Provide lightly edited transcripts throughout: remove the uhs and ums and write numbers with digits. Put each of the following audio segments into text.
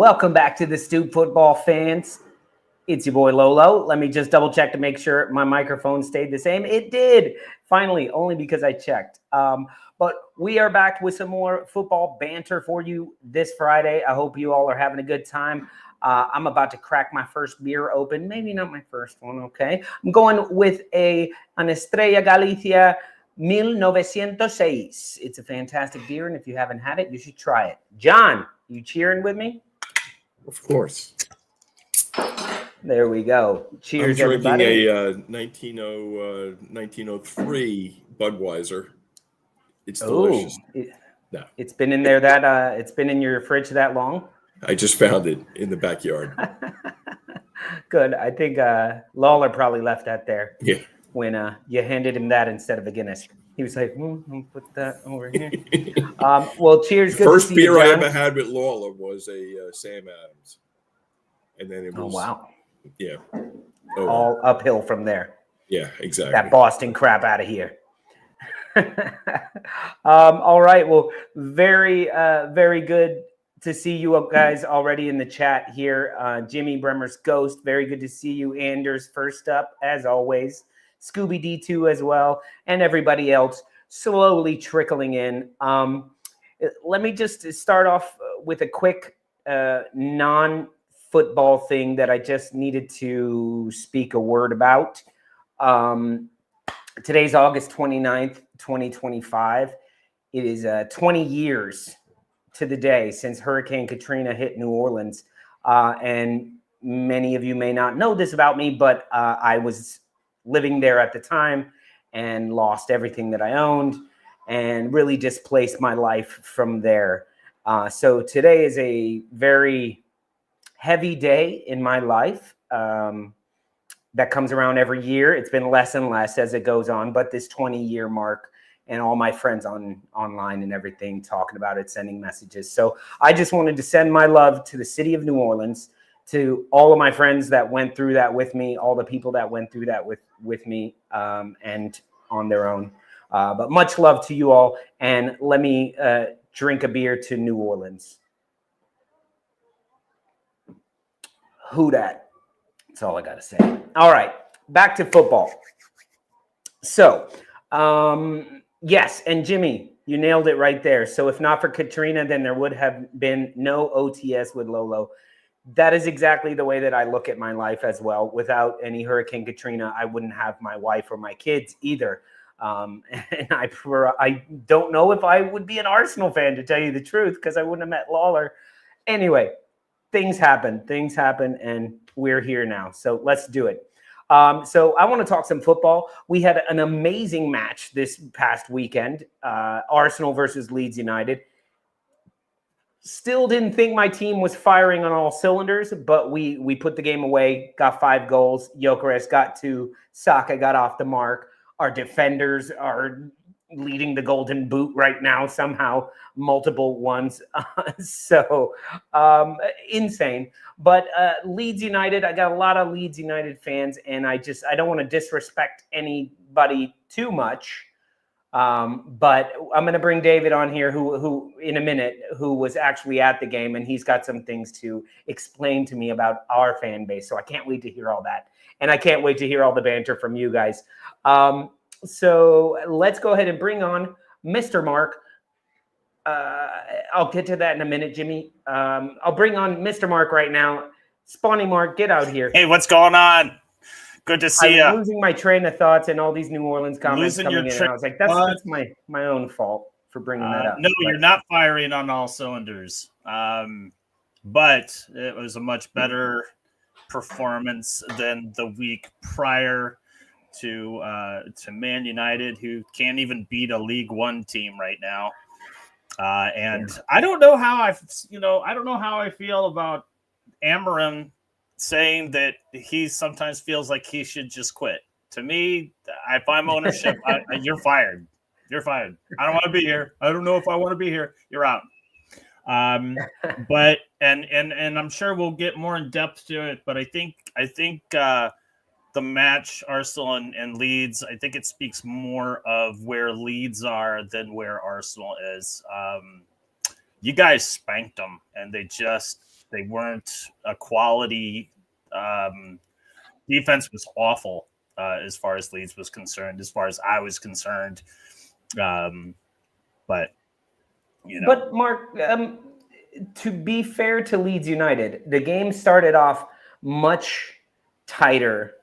Welcome back to the Stoop Football fans. It's your boy Lolo. Let me just double check to make sure my microphone stayed the same. It did, finally, only because I checked. But we are back with some more football banter for you this Friday. I hope you all are having a good time. I'm about to crack my first beer open. Maybe not my first one, okay? I'm going with an Estrella Galicia 1906. It's a fantastic beer, and if you haven't had it, you should try it. John, you cheering with me? Of course. There we go. Cheers, I'm drinking everybody. a 1903 Budweiser. It's delicious. No. It's been in there it's been in your fridge that long? I just found it in the backyard. Good. I think Lawler probably left that there. Yeah. When you handed him that instead of a Guinness. He was like, I'll put that over here. Well, cheers. The first beer I ever had with Lawler was a Sam Adams. And then it was... Oh, wow. Yeah. All uphill from there. Yeah, exactly. That Boston crap out of here. All right. Well, very, very good to see you guys already in the chat here. Jimmy Bremer's Ghost. Very good to see you. Anders first up, as always. Scooby D2 as well, and everybody else slowly trickling in. Let me just start off with a quick non-football thing that I just needed to speak a word about. Today's August 29th, 2025. It is 20 years to the day since Hurricane Katrina hit New Orleans. And many of you may not know this about me, but I was living there at the time and lost everything that I owned and really displaced my life from there. So today is a very heavy day in my life that comes around every year. It's been less and less as it goes on, but this 20-year mark and all my friends online and everything talking about it, sending messages. So I just wanted to send my love to the city of New Orleans, to all of my friends that went through that with me, all the people that went through that with me and on their own. But much love to you all. And let me drink a beer to New Orleans. Who dat? That's all I got to say. All right, back to football. So, yes, and Jimmy, you nailed it right there. So if not for Katrina, then there would have been no OTS with Lolo. That is exactly the way that I look at my life as well. Without any Hurricane Katrina, I wouldn't have my wife or my kids either. And I don't know if I would be an Arsenal fan, to tell you the truth, because I wouldn't have met Lawler. Anyway, things happen, and we're here now. So let's do it. So I want to talk some football. We had an amazing match this past weekend, Arsenal versus Leeds United. Still didn't think my team was firing on all cylinders, but we put the game away, got 5 goals. Gyökeres got 2. Saka got off the mark. Our defenders are leading the Golden Boot right now, somehow, multiple ones. So insane. But Leeds United, I got a lot of Leeds United fans, and I don't want to disrespect anybody too much. But I'm going to bring David on here, who in a minute, who was actually at the game, and he's got some things to explain to me about our fan base. So I can't wait to hear all that. And I can't wait to hear all the banter from you guys. So let's go ahead and bring on Mr. Mark. I'll get to that in a minute, Jimmy. I'll bring on Mr. Mark right now. Spawny Mark, get out here. Hey, what's going on? Good to see you. I'm losing my train of thoughts and all these New Orleans comments coming in. And I was like, that's my own fault for bringing that up. No, you're not firing on all cylinders. But it was a much better performance than the week prior to Man United, who can't even beat a League One team right now. And I don't know how I feel about Amorim saying that he sometimes feels like he should just quit. To me, if I'm ownership, you're fired. You're fired. I don't want to be here. I don't know if I want to be here. You're out. But I'm sure we'll get more in depth to it. But I think the match Arsenal and Leeds, I think it speaks more of where Leeds are than where Arsenal is. You guys spanked them, and they just They weren't a quality defense. Was awful as far as Leeds was concerned, as far as I was concerned. But But Mark, to be fair to Leeds United, the game started off much tighter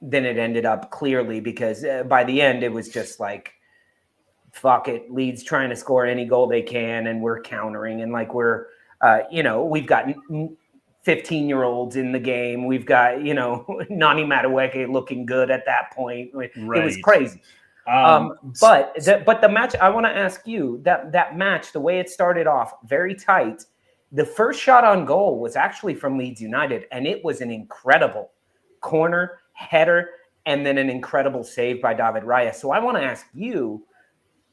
than it ended up, clearly, because by the end it was just like, fuck it, Leeds trying to score any goal they can, and we're countering, and like we're we've got 15-year-olds in the game. We've got Nani Madueke looking good at that point. It was crazy. But the match, I want to ask you, that match, the way it started off, very tight. The first shot on goal was actually from Leeds United, and it was an incredible corner header, and then an incredible save by David Raya. So I want to ask you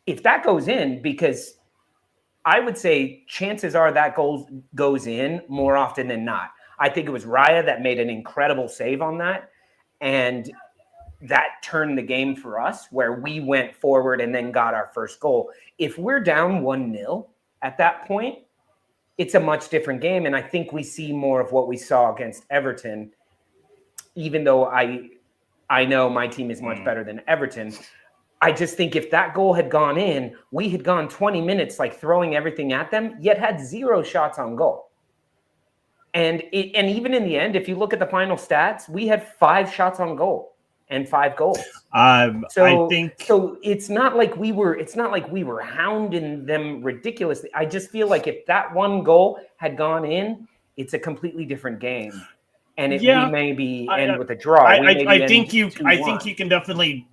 if that goes in, because I would say chances are that goal goes in more often than not. I think it was Raya that made an incredible save on that, and that turned the game for us, where we went forward and then got our first goal. If we're down 1-0 at that point, it's a much different game, and I think we see more of what we saw against Everton, even though I know my team is much better than Everton. I just think if that goal had gone in, we had gone 20 minutes like throwing everything at them, yet had 0 shots on goal. And even in the end, if you look at the final stats, we had 5 shots on goal and 5 goals. I think so. It's not like we were hounding them ridiculously. I just feel like if that one goal had gone in, it's a completely different game, and we maybe end with a draw. I think you can definitely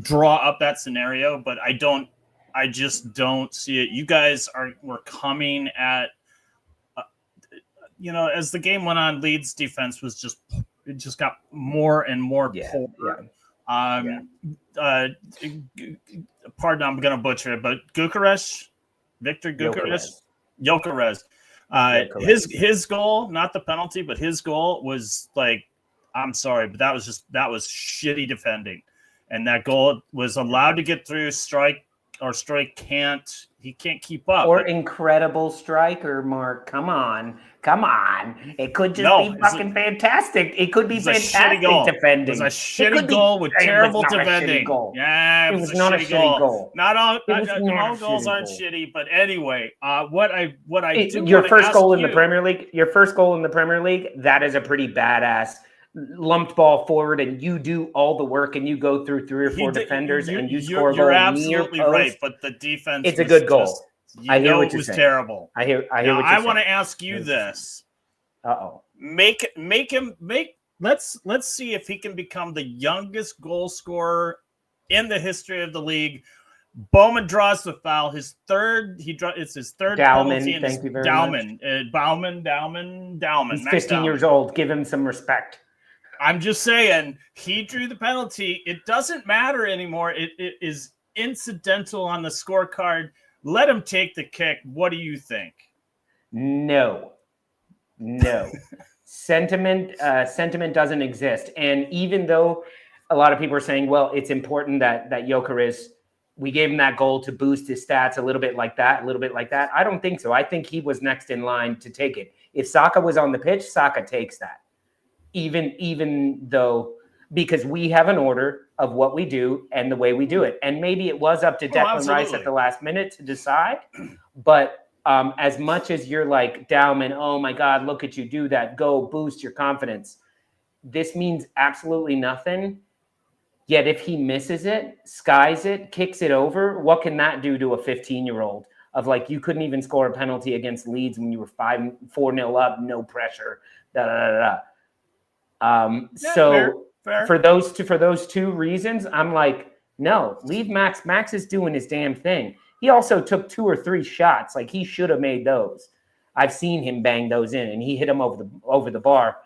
draw up that scenario, but I just don't see it. You guys were coming at as the game went on, Leeds defense was just got more and more poor. Pardon, I'm gonna butcher it, but Victor Gyökeres. His goal, not the penalty, but his goal was like, I'm sorry, but that was shitty defending. And that goal was allowed to get through. Strike can't keep up. Or incredible striker, Mark. Come on. It could just be fucking fantastic. It could be fantastic defending. It was a shitty goal with terrible defending. Yeah, it was not a shitty goal. Not all goals aren't shitty, but anyway, your first goal in the Premier League, that is a pretty badass lumped ball forward, and you do all the work, and you go through 3 or 4 defenders, and you score a goal. You're absolutely right, but the defense. It's a good goal. I hear what you're saying. Terrible. I hear what you're saying. I want to ask you this. Let's see if he can become the youngest goal scorer in the history of the league. Bowman draws the foul. It's his third penalty. Thank you very much. Bauman. He's 15 years old. Give him some respect. I'm just saying, he drew the penalty. It doesn't matter anymore. It is incidental on the scorecard. Let him take the kick. What do you think? No. Sentiment doesn't exist. And even though a lot of people are saying, well, it's important that Gyökeres, we gave him that goal to boost his stats a little bit like that. I don't think so. I think he was next in line to take it. If Saka was on the pitch, Saka takes that. Even though, because we have an order of what we do and the way we do it. And maybe it was up to Declan Rice at the last minute to decide. But as much as you're like, Dowman, oh my God, look at you do that. Go boost your confidence. This means absolutely nothing. Yet if he misses it, skies it, kicks it over, what can that do to a 15-year-old? Of like, you couldn't even score a penalty against Leeds when you were 4-0 up, no pressure, So fair. For those two reasons, I'm like, no, leave Max. Max is doing his damn thing. He also took 2 or 3 shots. Like, he should have made those. I've seen him bang those in, and he hit them over the bar.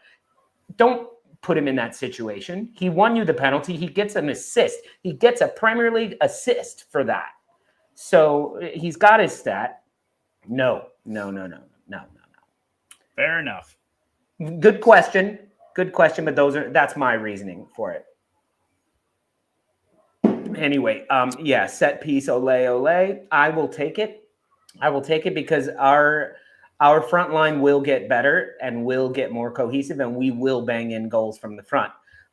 Don't put him in that situation. He won you the penalty. He gets an assist. He gets a Premier League assist for that. So he's got his stat. No. Fair enough. Good question, but that's my reasoning for it. Anyway, set piece, ole. I will take it because our front line will get better and will get more cohesive, and we will bang in goals from the front.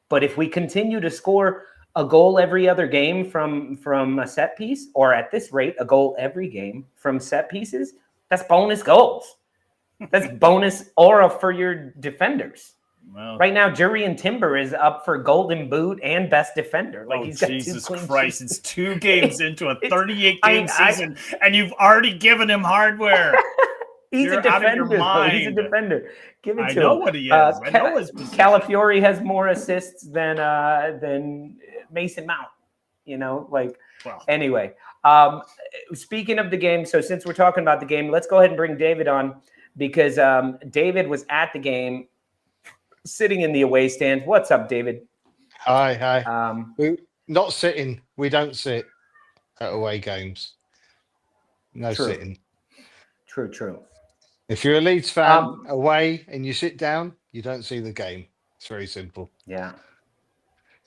But if we continue to score a goal every other game from a set piece, or at this rate, a goal every game from set pieces, that's bonus goals. That's bonus aura for your defenders. Well, right now, Jurriën Timber is up for Golden Boot and Best Defender. Like he's got Jesus 2 clean Christ! sheets. It's 2 games into a 38 I game mean, season, and you've already given him hardware. He's You're a out of your defender. Though. He's a mind. defender. Give it I to know him. what he is. I know his position. Calafiori has more assists than Mason Mount. You know, like Well, anyway. Speaking of the game, so since we're talking about the game, let's go ahead and bring David on because David was at the game, sitting in the away stand. What's up, David? Hi. Not sitting. We don't sit at away games. No True. sitting. True. If you're a Leeds fan away and you sit down, you don't see the game. It's very simple. Yeah.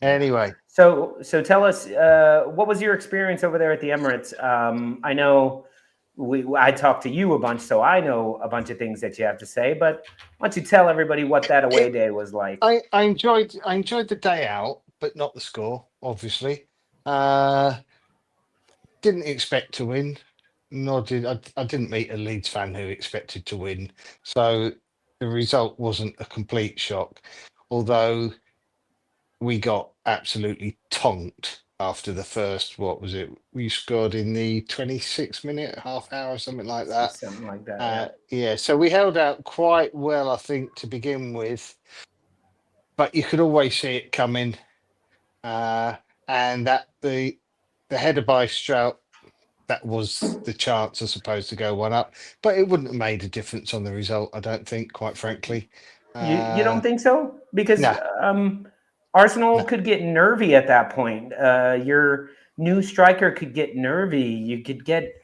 Anyway. So tell us, what was your experience over there at the Emirates? I know I talked to you a bunch, so I know a bunch of things that you have to say. But why don't you tell everybody what that away day was like? I enjoyed the day out, but not the score. Obviously, didn't expect to win. Nor did I didn't meet a Leeds fan who expected to win, so the result wasn't a complete shock. Although we got absolutely tonked after the first, what was it? We scored in the 26th minute, half hour, something like that. Something like that. Yeah, so we held out quite well, I think, to begin with, but you could always see it coming. And that the header by Strout, that was the chance, I suppose, to go 1-up, but it wouldn't have made a difference on the result, I don't think, quite frankly. You don't think so? Because No. Arsenal could get nervy at that point. Your new striker could get nervy. You could get,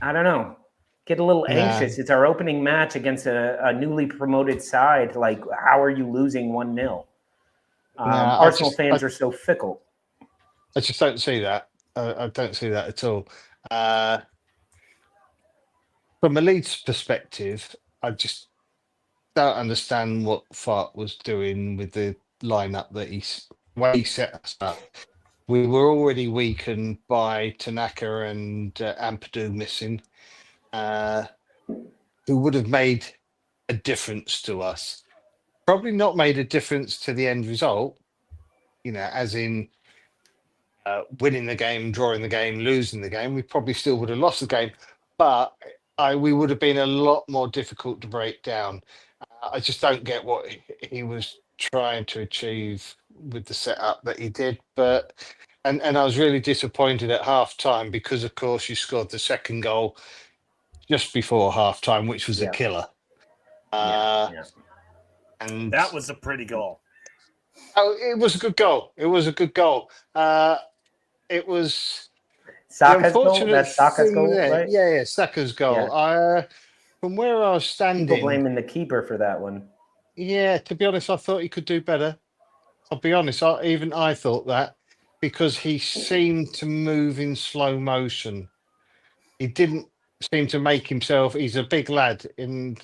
I don't know, get a little anxious. It's our opening match against a newly promoted side. Like, how are you losing 1-0? Arsenal fans are so fickle. I just don't see that. I don't see that at all. From a Leeds perspective, I just don't understand what Fart was doing with the lineup that he set us up. We were already weakened by Tanaka and Ampadu missing, who would have made a difference to us. Probably not made a difference to the end result, as in winning the game, drawing the game, losing the game. We probably still would have lost the game, but we would have been a lot more difficult to break down. I just don't get what he was trying to achieve with the setup that he did. But and I was really disappointed at half time because, of course, you scored the second goal just before half time, which was a killer. And that was a pretty goal. Oh, it was a good goal. It was a good goal. It was Saka's goal. That's Saka's goal, right? Yeah, Saka's goal. Yeah. From where I was standing, people blaming the keeper for that one. Yeah, to be honest, I thought he could do better. I'll be honest. I thought that because he seemed to move in slow motion. He didn't seem to make himself. He's a big lad, and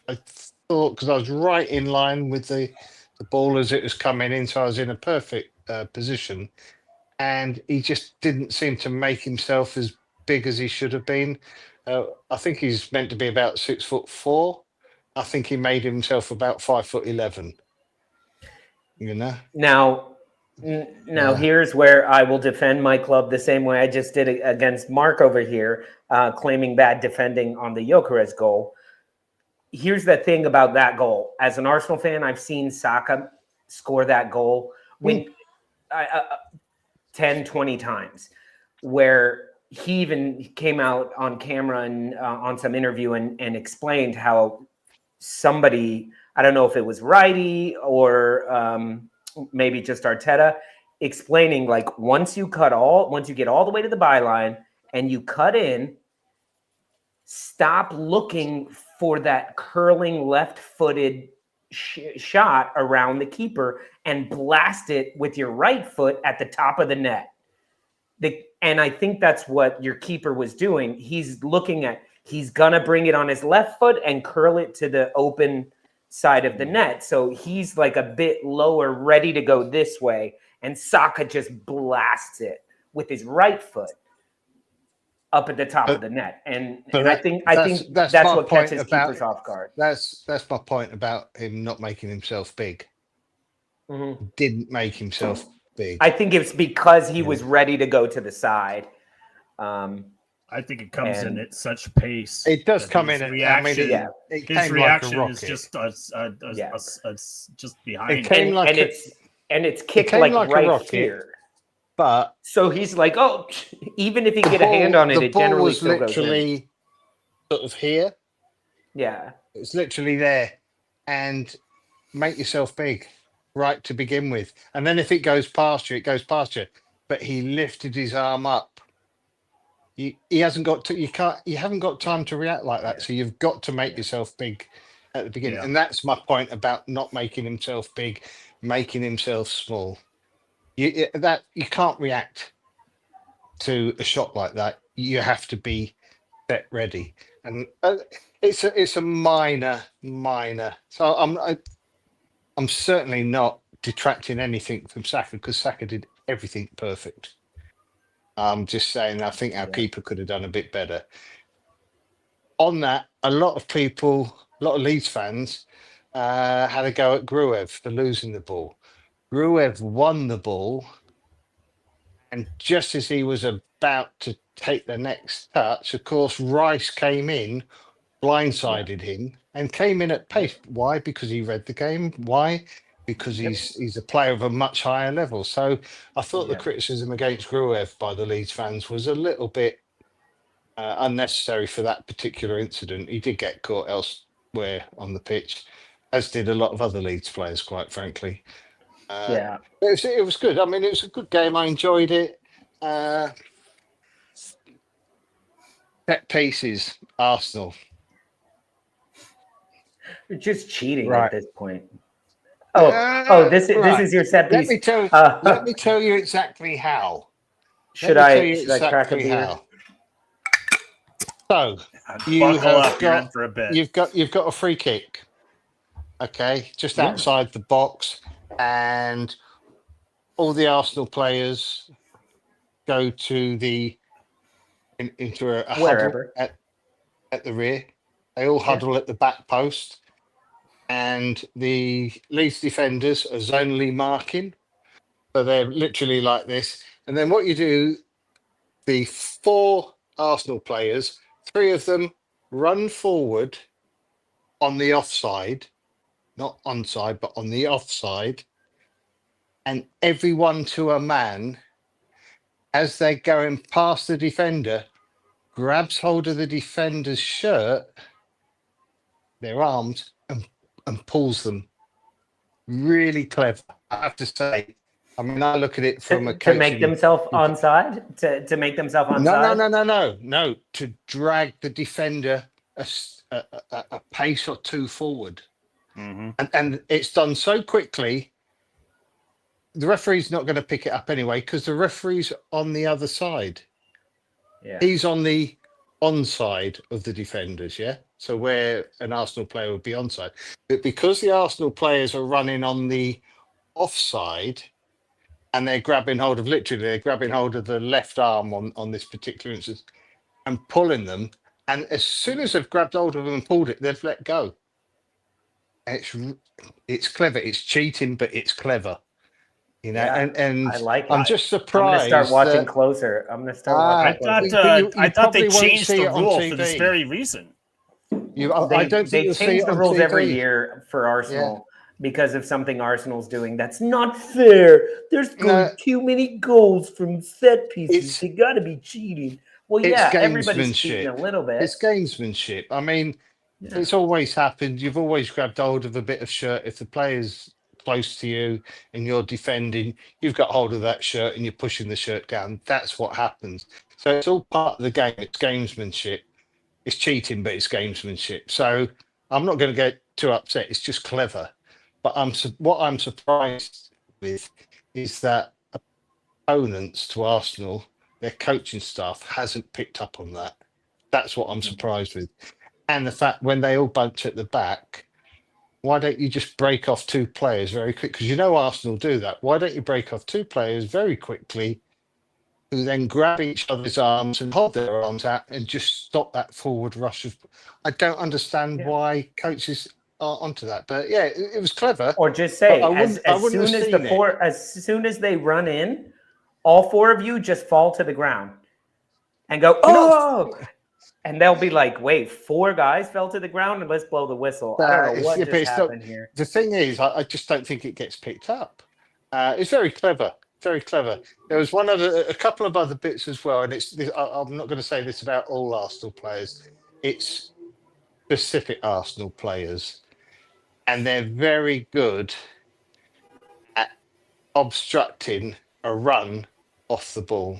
I thought because I was right in line with the ball as it was coming in, so I was in a perfect position. And he just didn't seem to make himself as big as he should have been. I think he's meant to be about 6'4". I think he made himself about 5'11". Now, here's where I will defend my club the same way I just did against Mark over here, claiming bad defending on the Gyökeres goal. Here's the thing about that goal. As an Arsenal fan, I've seen Saka score that goal 10, 20 times, where he even came out on camera and on some interview and explained how somebody, I don't know if it was Righty or maybe just Arteta, explaining like once you get all the way to the byline and you cut in, stop looking for that curling left-footed shot around the keeper and blast it with your right foot at the top of the net. And I think that's what your keeper was doing. He's looking at, he's gonna bring it on his left foot and curl it to the open side of the net. So he's like a bit lower, ready to go this way, and Saka just blasts it with his right foot up at the top of the net. And I think that's my what point catches about, keepers off guard. That's my point about him not making himself big. Mm-hmm. Didn't make himself big. I think it's because he was ready to go to the side. I think it comes in at such pace. It does that come his in. Reaction, It his came reaction like a is rocket. just behind. It came like it's kicked came like like a right rocket. here. But So he's like, oh, even if he get a hand on it, the it ball generally was still goes in. literally sort of here. Yeah. It's literally there, and make yourself big right to begin with, and then if it goes past you, it goes past you. But he lifted his arm up. He hasn't got to. You haven't got time to react like that. So you've got to make yourself big at the beginning, and that's my point about not making himself big, making himself small. You can't react to a shot like that. You have to be set ready, and it's a minor. So I'm certainly not detracting anything from Saka, because Saka did everything perfect. I'm just saying I think our keeper could have done a bit better. On that, a lot of Leeds fans had a go at Gruev for losing the ball. Gruev won the ball, and just as he was about to take the next touch, of course, Rice came in, blindsided him, and came in at pace. Why? Because he read the game. Why? Because he's a player of a much higher level. So I thought the criticism against Gruev by the Leeds fans was a little bit unnecessary for that particular incident. He did get caught elsewhere on the pitch, as did a lot of other Leeds players, quite frankly. It was good. I mean, it was a good game. I enjoyed it. Set pieces, Arsenal. You're just cheating Right. at this point. This is your set piece. Let me tell you exactly how. Should I crack a beer? How. So you've got a free kick. Okay, just outside the box, and all the Arsenal players go to into a huddle at the rear. They all huddle at the back post, and the Leeds defenders are zonally marking. So they're literally like this. And then what you do, the 4 Arsenal players, 3 of them run forward on the offside, not onside, but on the offside, and everyone to a man, as they're going past the defender, grabs hold of the defender's shirt, their arms, and pulls them. Really clever, I have to say. I mean, I look at it from to make themselves onside. To make themselves onside. No. To drag the defender a pace or 2 forward, and it's done so quickly. The referee's not going to pick it up anyway, because the referee's on the other side. Yeah. He's on the onside of the defenders, so where an Arsenal player would be onside. But because the Arsenal players are running on the offside, and they're grabbing hold of the left arm on this particular instance and pulling them, and as soon as they've grabbed hold of them and pulled it, they've let go. It's clever. It's cheating, but it's clever. And I like it. I'm just surprised. I'm going to start watching closer. I'm going to start watching closer. I thought they changed the rule for this very reason. I don't think they change the rules every year for Arsenal because of something Arsenal's doing. That's not fair. There's too many goals from set pieces. They got to be cheating. Well, everybody's cheating a little bit. It's gamesmanship. I mean, it's always happened. You've always grabbed hold of a bit of shirt. If the player's close to you and you're defending, you've got hold of that shirt and you're pushing the shirt down. That's what happens. So it's all part of the game. It's gamesmanship. It's cheating, but it's gamesmanship. So I'm not going to get too upset. It's just clever. But what I'm surprised with is that opponents to Arsenal, their coaching staff hasn't picked up on that. That's what I'm surprised with. And the fact when they all bunch at the back, why don't you just break off two players very quick? Because Arsenal do that. Why don't you break off two players very quickly who then grab each other's arms and hold their arms out and just stop that forward rush of. I don't understand why coaches are onto that, but yeah, it was clever. Or just say, I as wouldn't soon have as the seen it. four, as soon as they run in, all four of you just fall to the ground and go, oh, and they'll be like, wait, four guys fell to the ground and let's blow the whistle. I don't know what just happened here. The thing is, I just don't think it gets picked up. It's very clever. Very clever. There was a couple of other bits as well, and I'm not going to say this about all Arsenal players. It's specific Arsenal players, and they're very good at obstructing a run off the ball.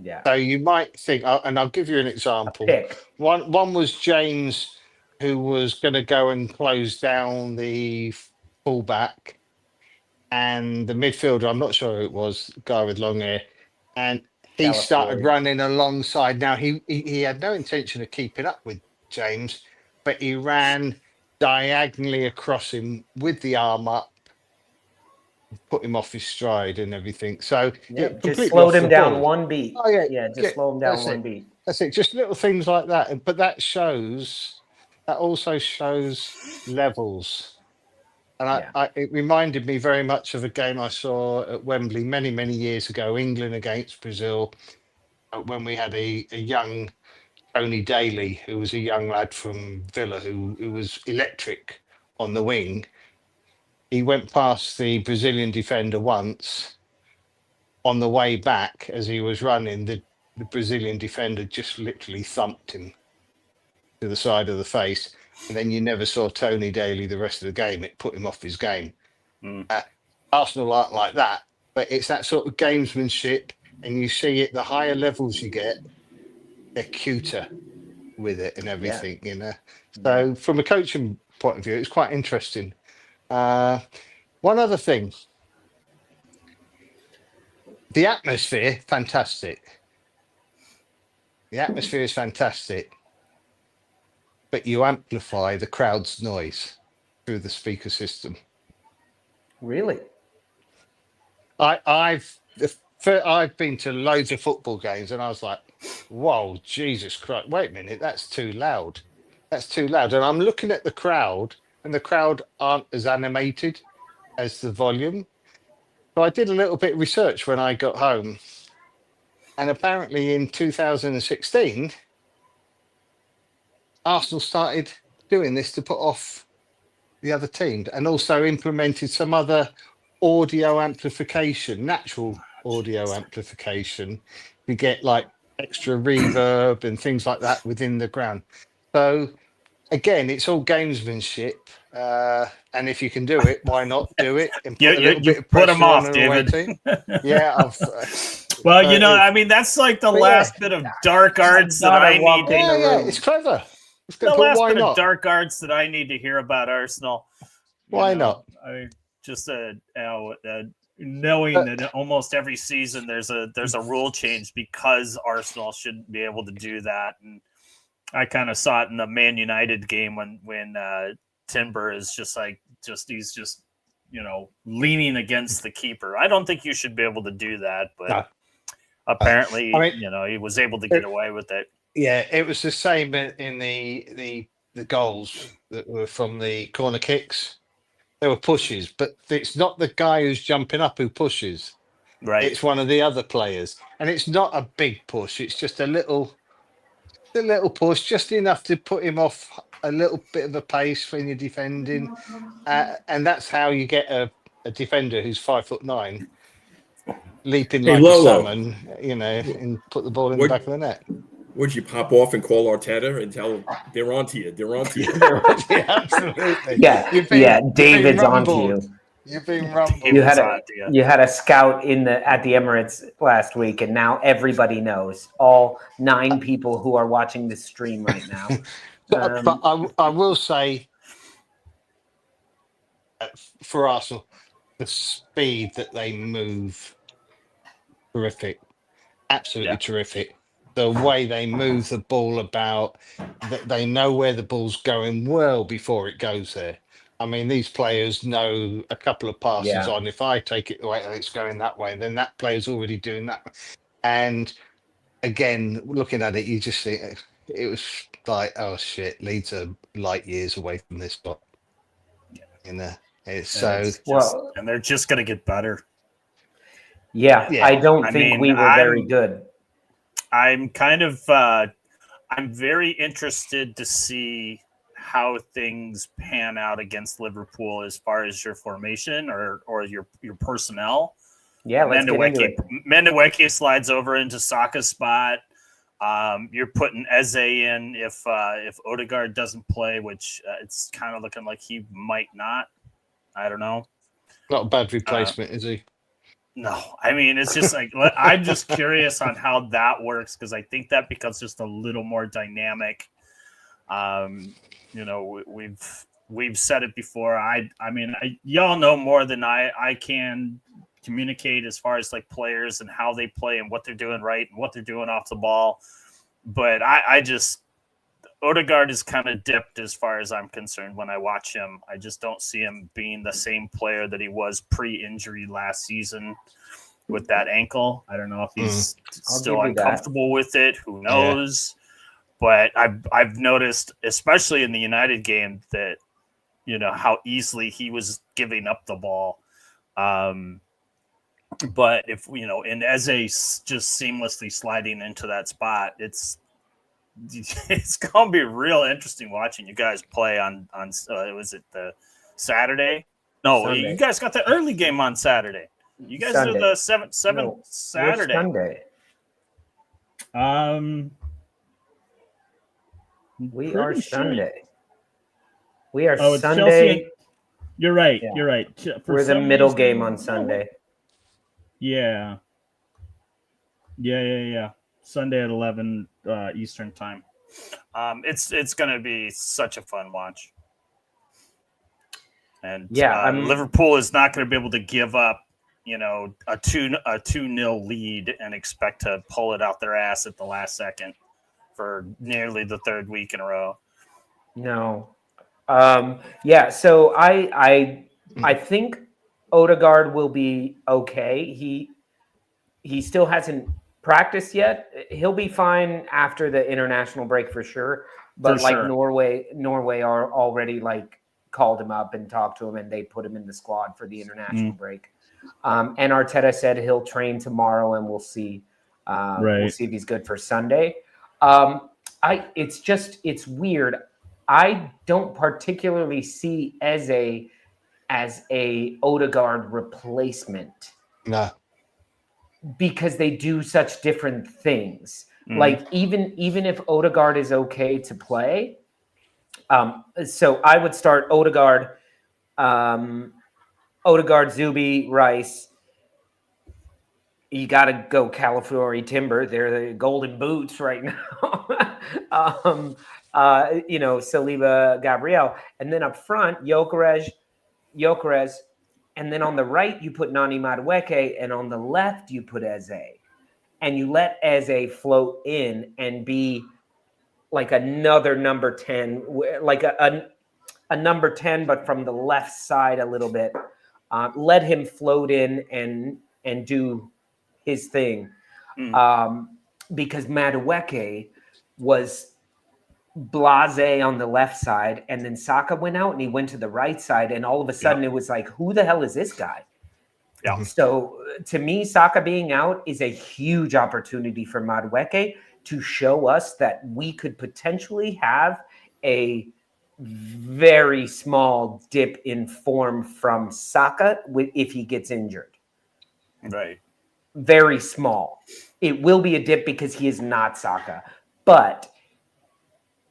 Yeah. So you might think, and I'll give you an example. One was James, who was going to go and close down the fullback. And the midfielder, I'm not sure who it was, the guy with long hair, and he started running alongside. Now, he had no intention of keeping up with James, but he ran diagonally across him with the arm up, put him off his stride and everything. So just slowed him down one beat. Oh, yeah, just slow him down one beat. That's it. Just little things like that. But that also shows levels. And it reminded me very much of a game I saw at Wembley many, many years ago, England against Brazil, when we had a young Tony Daly, who was a young lad from Villa, who was electric on the wing. He went past the Brazilian defender once. On the way back, as he was running, the Brazilian defender just literally thumped him to the side of the face. And then you never saw Tony Daly the rest of the game. It put him off his game. Arsenal aren't like that, but it's that sort of gamesmanship, and you see it. The higher levels you get, they're cuter with it and everything, So from a coaching point of view, it's quite interesting. One other thing, the atmosphere, fantastic. The atmosphere is fantastic. But you amplify the crowd's noise through the speaker system. Really? I've been to loads of football games, and I was like, "Whoa, Jesus Christ! Wait a minute, that's too loud. That's too loud." And I'm looking at the crowd, and the crowd aren't as animated as the volume. So I did a little bit of research when I got home, and apparently in 2016. Arsenal started doing this to put off the other team, and also implemented some other audio amplification, natural audio amplification. You get like extra reverb and things like that within the ground. So again, it's all gamesmanship, and if you can do it, why not do it? And put a little bit of put them off, on David. Team. Yeah. Well, I mean, that's like the last bit of dark arts that I need. Yeah, it's clever. The last bit of dark arts that I need to hear about Arsenal. Why not? I just knowing that almost every season there's a rule change because Arsenal shouldn't be able to do that, and I kind of saw it in the Man United game when Timber is he's just leaning against the keeper. I don't think you should be able to do that, but apparently he was able to get away with it. Yeah, it was the same in the goals that were from the corner kicks. There were pushes, but it's not the guy who's jumping up who pushes. Right. It's one of the other players. And it's not a big push. It's just a little push, just enough to put him off a little bit of a pace when you're defending. And that's how you get a defender who's 5'9", leaping like a salmon, and put the ball in the back of the net. Would you pop off and call Arteta and tell him they're on to you? They're on to you. Absolutely. Yeah, David's on to you. You've been rumbled. You had a scout at the Emirates last week, and now everybody knows. All 9 people who are watching this stream right now. But I will say, for Arsenal, the speed that they move, terrific, absolutely terrific. the way they move the ball about, that they know where the ball's going well before it goes there. I mean, these players know a couple of passes Yeah. on. If I take it away, it's going that way, then that player's already doing that. And again, looking at it, you just think it was like, oh shit, Leeds are light years away from this spot. You know, it's so Well, and they're just going to get better. yeah, Yeah. I don't I think mean, we were very good. I'm kind of I'm very interested to see how things pan out against Liverpool as far as your formation or your personnel. Yeah, let's get into it. Mendiweke slides over into Saka's spot. You're putting Eze in if Odegaard doesn't play, which it's kind of looking like he might not. I don't know. not a bad replacement, is he? No, I mean, it's just like I'm just curious on how that works because I think that becomes just a little more dynamic. You know, we've said it before. I mean, y'all know more than I can communicate as far as like players and how they play and what they're doing right and what they're doing off the ball. But I just Odegaard is kind of dipped as far as I'm concerned when I watch him. I just don't see him being the same player that he was pre-injury last season with that ankle. I don't know if he's still uncomfortable with it. Who knows? Yeah. But I've noticed, especially in the United game, that you know how easily he was giving up the ball. But if you know, and Eze just seamlessly sliding into that spot, it's gonna be real interesting watching you guys play on was it the Saturday? No, Sunday. You guys got the early game on Saturday. You guys Sunday. Are the 7 Saturday. Sunday. We are Sunday. We are Sunday. You're right. Yeah. You're right. We're the middle game on Sunday. Yeah. Sunday at 11 Eastern time. It's going to be such a fun watch. And Liverpool is not going to be able to give up, you know, a 2-0 lead and expect to pull it out their ass at the last second for nearly the third week in a row. No. So I think Odegaard will be okay. He still hasn't practiced yet. He'll be fine after the international break for sure. But Norway are already like called him up and talked to him, and they put him in the squad for the international break. And Arteta said he'll train tomorrow, and we'll see. We'll see if he's good for Sunday. It's weird. I don't particularly see Eze as a Odegaard replacement. No. Because they do such different things. Like even if Odegaard is okay to play, so I would start Odegaard, Zubi, Rice. You got to go Calafiori Timber. They're the golden boots right now. Saliba, Gabriel, and then up front, Gyökeres. And then on the right, you put Nani Madueke, and on the left, you put Eze. And you let Eze float in and be like another number 10, like a number 10, but from the left side a little bit. Let him float in and do his thing. Because Madueke was blase on the left side, and then Saka went out and he went to the right side, and all of a sudden it was like, who the hell is this guy? So to me, Saka being out is a huge opportunity for Madueke to show us that we could potentially have a very small dip in form from Saka if he gets injured. Right. Very small. It will be a dip because he is not Saka, but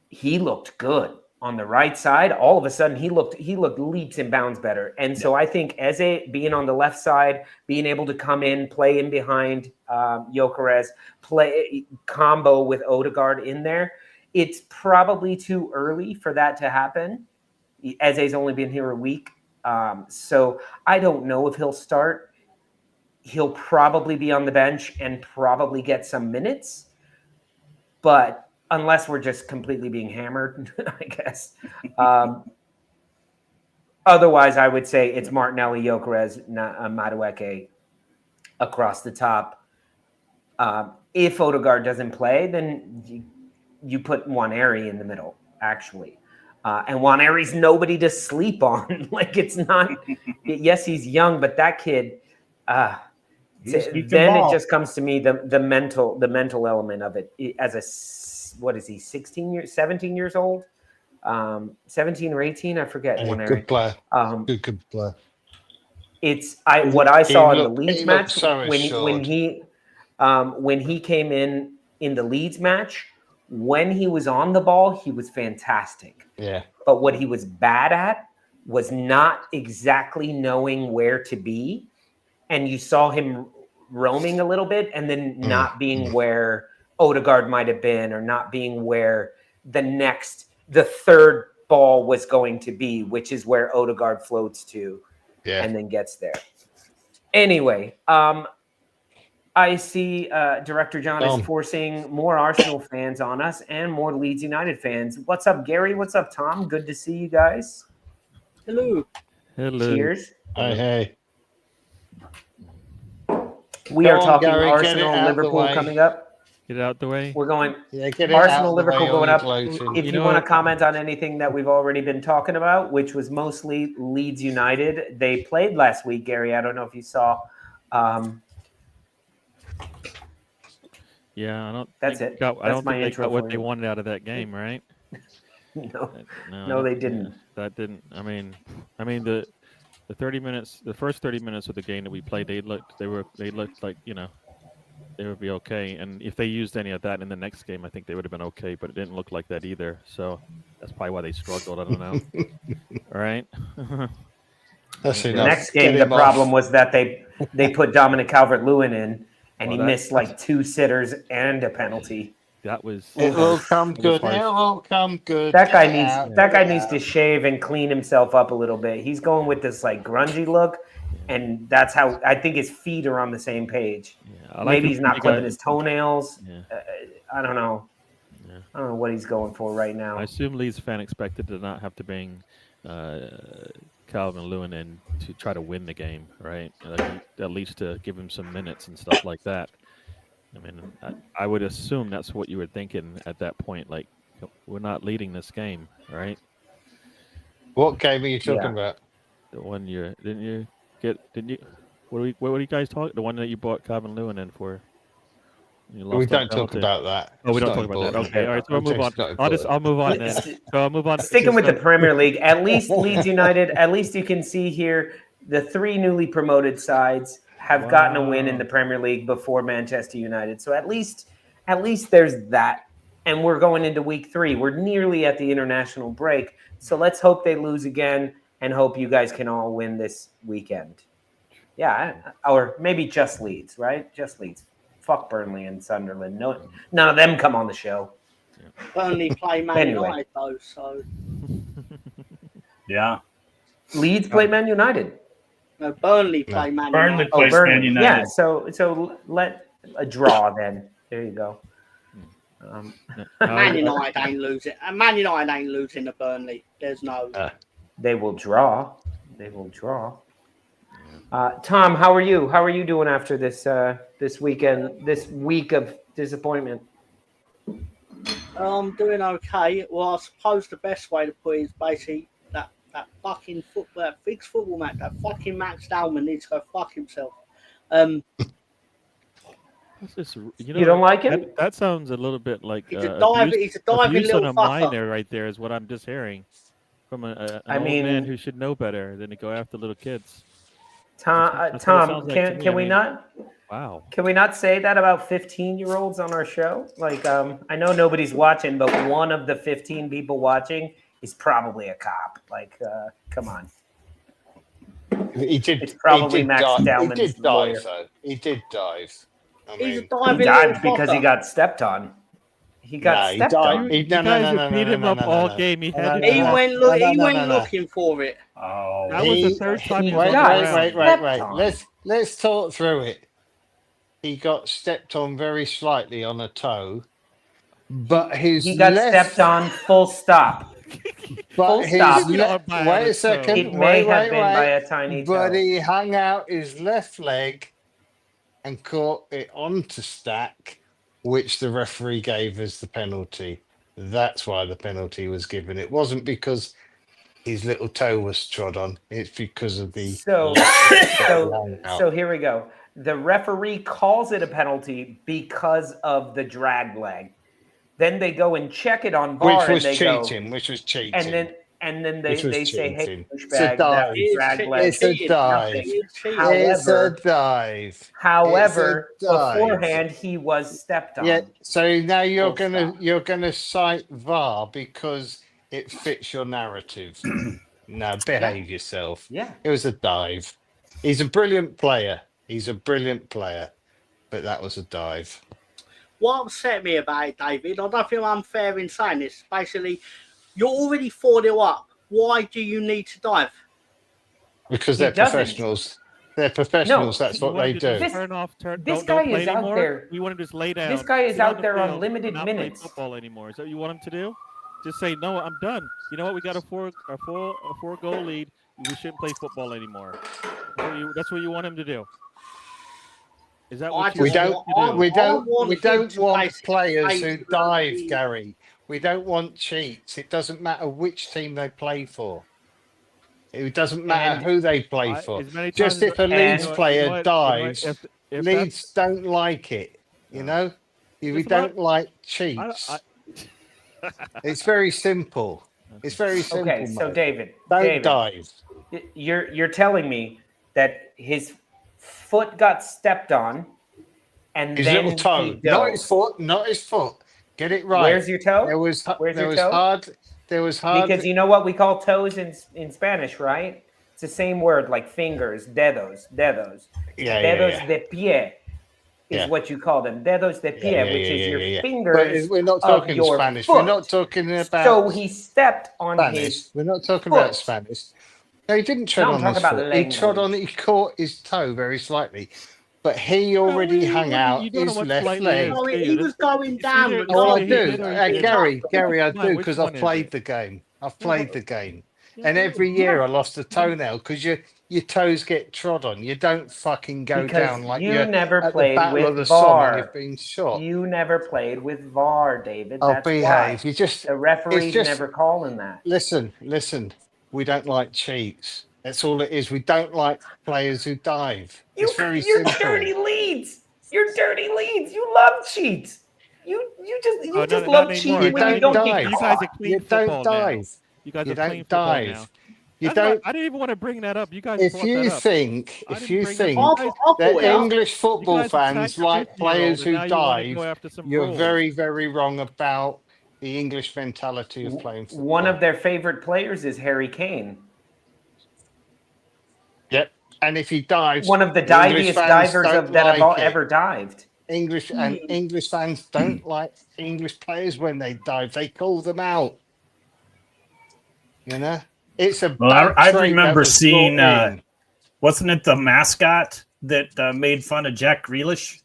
he looked good on the right side. All of a sudden, he looked leaps and bounds better. And so I think Eze being on the left side, being able to come in, play in behind Gyökeres, play combo with Odegaard in there, it's probably too early for that to happen. Eze's only been here a week. So I don't know if he'll start. He'll probably be on the bench and probably get some minutes. but unless we're just completely being hammered, I guess. Otherwise, I would say it's Martinelli, Gyökeres, Madueke across the top. If Odegaard doesn't play, then you put Nwaneri in the middle, actually. And Nwaneri's nobody to sleep on. Like, it's not. Yes, he's young, but that kid. Then it just comes to me the mental element of it. As a, what is he, 17 years old, 17 or 18, I forget. Good player. Good player. It's what I saw in the Leeds match so when he came in the Leeds match. When he was on the ball, he was fantastic. Yeah. But what he was bad at was not exactly knowing where to be. And you saw him roaming a little bit and then not being where Odegaard might have been, or not being where the third ball was going to be, which is where Odegaard floats to and then gets there. Anyway, I see Director John is forcing more Arsenal fans on us and more Leeds United fans. What's up, Gary? What's up, Tom? Good to see you guys. Hello. Cheers. Hey. We are talking Arsenal, Liverpool coming up. Get it out the way. We're going get Arsenal, Liverpool going up. Gloating. If you want to comment on anything that we've already been talking about, which was mostly Leeds United, they played last week, Gary. I don't know if you saw. Yeah, I don't. That's think it. Got, I That's don't my think they intro got what for they you. wanted out of that game, right? No, they didn't. That didn't. I mean, the 30 minutes, the first 30 minutes of the game that we played, they looked like they would be okay. And if they used any of that in the next game, I think they would have been okay. But it didn't look like that either. So that's probably why they struggled. I don't know. All right. That's The enough. next game, the problem was that they put Dominic Calvert-Lewin in, and he missed like 2 sitters and a penalty. That was. It will come good. It will come good. That guy needs to shave and clean himself up a little bit. He's going with this like grungy look, and that's how I think his feet are on the same page. Yeah, Maybe he's not clipping his toenails. Yeah. I don't know. Yeah. I don't know what he's going for right now. I assume Leeds fan expected to not have to bring Calvert-Lewin in to try to win the game, right? At least to give him some minutes and stuff like that. I mean, I would assume that's what you were thinking at that point. Like, we're not leading this game, right? What game are you talking about? The one you didn't you? What were you guys talking? The one that you bought Calvert-Lewin in for? We don't talk about that. Oh, we don't talk about that. Okay, all right. So we'll move on. I'll move on then. So I'll move on. Sticking with the Premier League, at least Leeds United. At least you can see here the 3 newly promoted sides have gotten a win in the Premier League before Manchester United. So at least there's that. And we're going into week 3. We're nearly at the international break. So let's hope they lose again and hope you guys can all win this weekend. Yeah, or maybe just Leeds, right? Just Leeds. Fuck Burnley and Sunderland. No, none of them come on the show. Burnley play Man United though, so Yeah. Leeds play Man United. no, Burnley play Man Burnley United. plays Man United. Yeah, so let a draw then. There you go. Man United ain't losing. Man United ain't losing to Burnley. There's no. They will draw. They will draw. Tom, how are you? How are you doing after this weekend? This week of disappointment. I'm doing okay. Well, I suppose the best way to put it is basically that fucking football, that fixed football match, that fucking Max Dallman needs to go fuck himself. You don't like him? That sounds a little bit like He's a diving abuse on little a fucker. minor right there is what I'm just hearing from an old man who should know better than to go after little kids. Tom, can we not? Wow. Can we not say that about 15-year-olds on our show? Like, I know nobody's watching, but one of the 15 people watching is probably a cop. Like, come on. It's probably Max Dallman's He did lawyer. dive, though. He did dive. He's a He diving died little because he fucker. got stepped on. He got stepped on. You guys have beat him up all game. He had He to. went looking for it. Oh, That was the third time he Wait, was wait. Let's talk through it. He got stepped on very slightly on a toe. but his He got left, stepped on. Full stop. but full his stop. wait a second. It may wait, have wait, been by wait. a tiny But toe. he hung out his left leg and caught it onto Stack, which the referee gave as the penalty. That's why the penalty was given. It wasn't because his little toe was trod on. It's because of the So, left leg that so, hung out. so here we go. The referee calls it a penalty because of the drag leg. Then they go and check it on VAR, which was and they cheating. go, Which was cheating. and then Which was they say, "Hey, cheating. It's a douchebag, dive. that drag leg." It's a dive. It's a dive. However, It's a dive. beforehand he was stepped on. Yeah. So now Full stop. you're gonna cite VAR because it fits your narrative. Now behave yourself. Yeah. It was a dive. He's a brilliant player. But that was a dive. What upset me about it, David, I don't feel unfair in saying this. Basically, you're already 4-0 up. Why do you need to dive? Because He they're doesn't. professionals. They're professionals. No, That's what they do. Turn off. this Don't guy play is out anymore. there. We want him to just lay down. This guy is sit on out the there on field, limited not play minutes. football anymore. Is that what you want him to do? Just say no. I'm done. You know what? We got a four goal lead. We shouldn't play football anymore. That's what you want him to do. Is that what you We want him don't. to do? We don't want basically players who play dive, the- Gary. We don't want cheats. It doesn't matter which team they play for. It doesn't matter And who they play for. As many Just times if a as- Leeds and- player dives, if Leeds don't like it. You know, we It's don't about- like cheats. It's very simple. It's very simple. Okay, so mate. David, Don't dive. you're telling me that his foot got stepped on, and His then little toe, he not dove. his foot, not his foot. Get it right. Where's your toe? There was Where's there your was toe? hard. There was hard. Because you know what we call toes in Spanish, right? It's the same word like fingers, dedos. Dedos de pie is Yeah. what you call them. Dedos de pie, which is your fingers. But we're not of talking your Spanish. foot. We're not talking about So he stepped on Spanish. his. We're not talking foot. about Spanish. No, he didn't tread No, I'm on talking his about foot. He trod on. language. He caught his toe very slightly, but he already hung out you don't know his what left slightly leg. is. No, he was going down. either- but Oh, I He do, did or he didn't. Gary, I Come on, do which because one I've is played it? the game. I've played the game, and every year I lost a toenail because your toes get trod on. You don't fucking go Because down like you you're never at the played Battle of with the Somme and VAR. you've been shot. You never played with VAR, David. Oh, That's behave! why. You just The referee's just- never calling that. listen. We don't like cheats. That's all it is. We don't like players who dive. It's very You're simple. dirty Leeds. You're dirty Leeds. You love cheats. You Oh, just not love anymore. cheating You when you don't don't dive. get You guys caught. are clean You football don't now. dive. You guys You are clean don't football dive. now. You That's not- don't. I didn't even want to bring that up. You guys If brought you that up. think, I if didn't you bring that think up. that Yeah. English football You guys attacked fans your like 50-year-old, players and who now you wanna go dive, after some you're rules. very, very wrong about the English mentality of playing football. One of their favorite players is Harry Kane. Yep. And if he dives, One of the English diviest fans divers don't that have like it. ever dived. English fans don't like English players when they dive. They call them out. You know, it's a. Well, bad I trait that remember was seeing, brought in. wasn't it the mascot that made fun of Jack Grealish?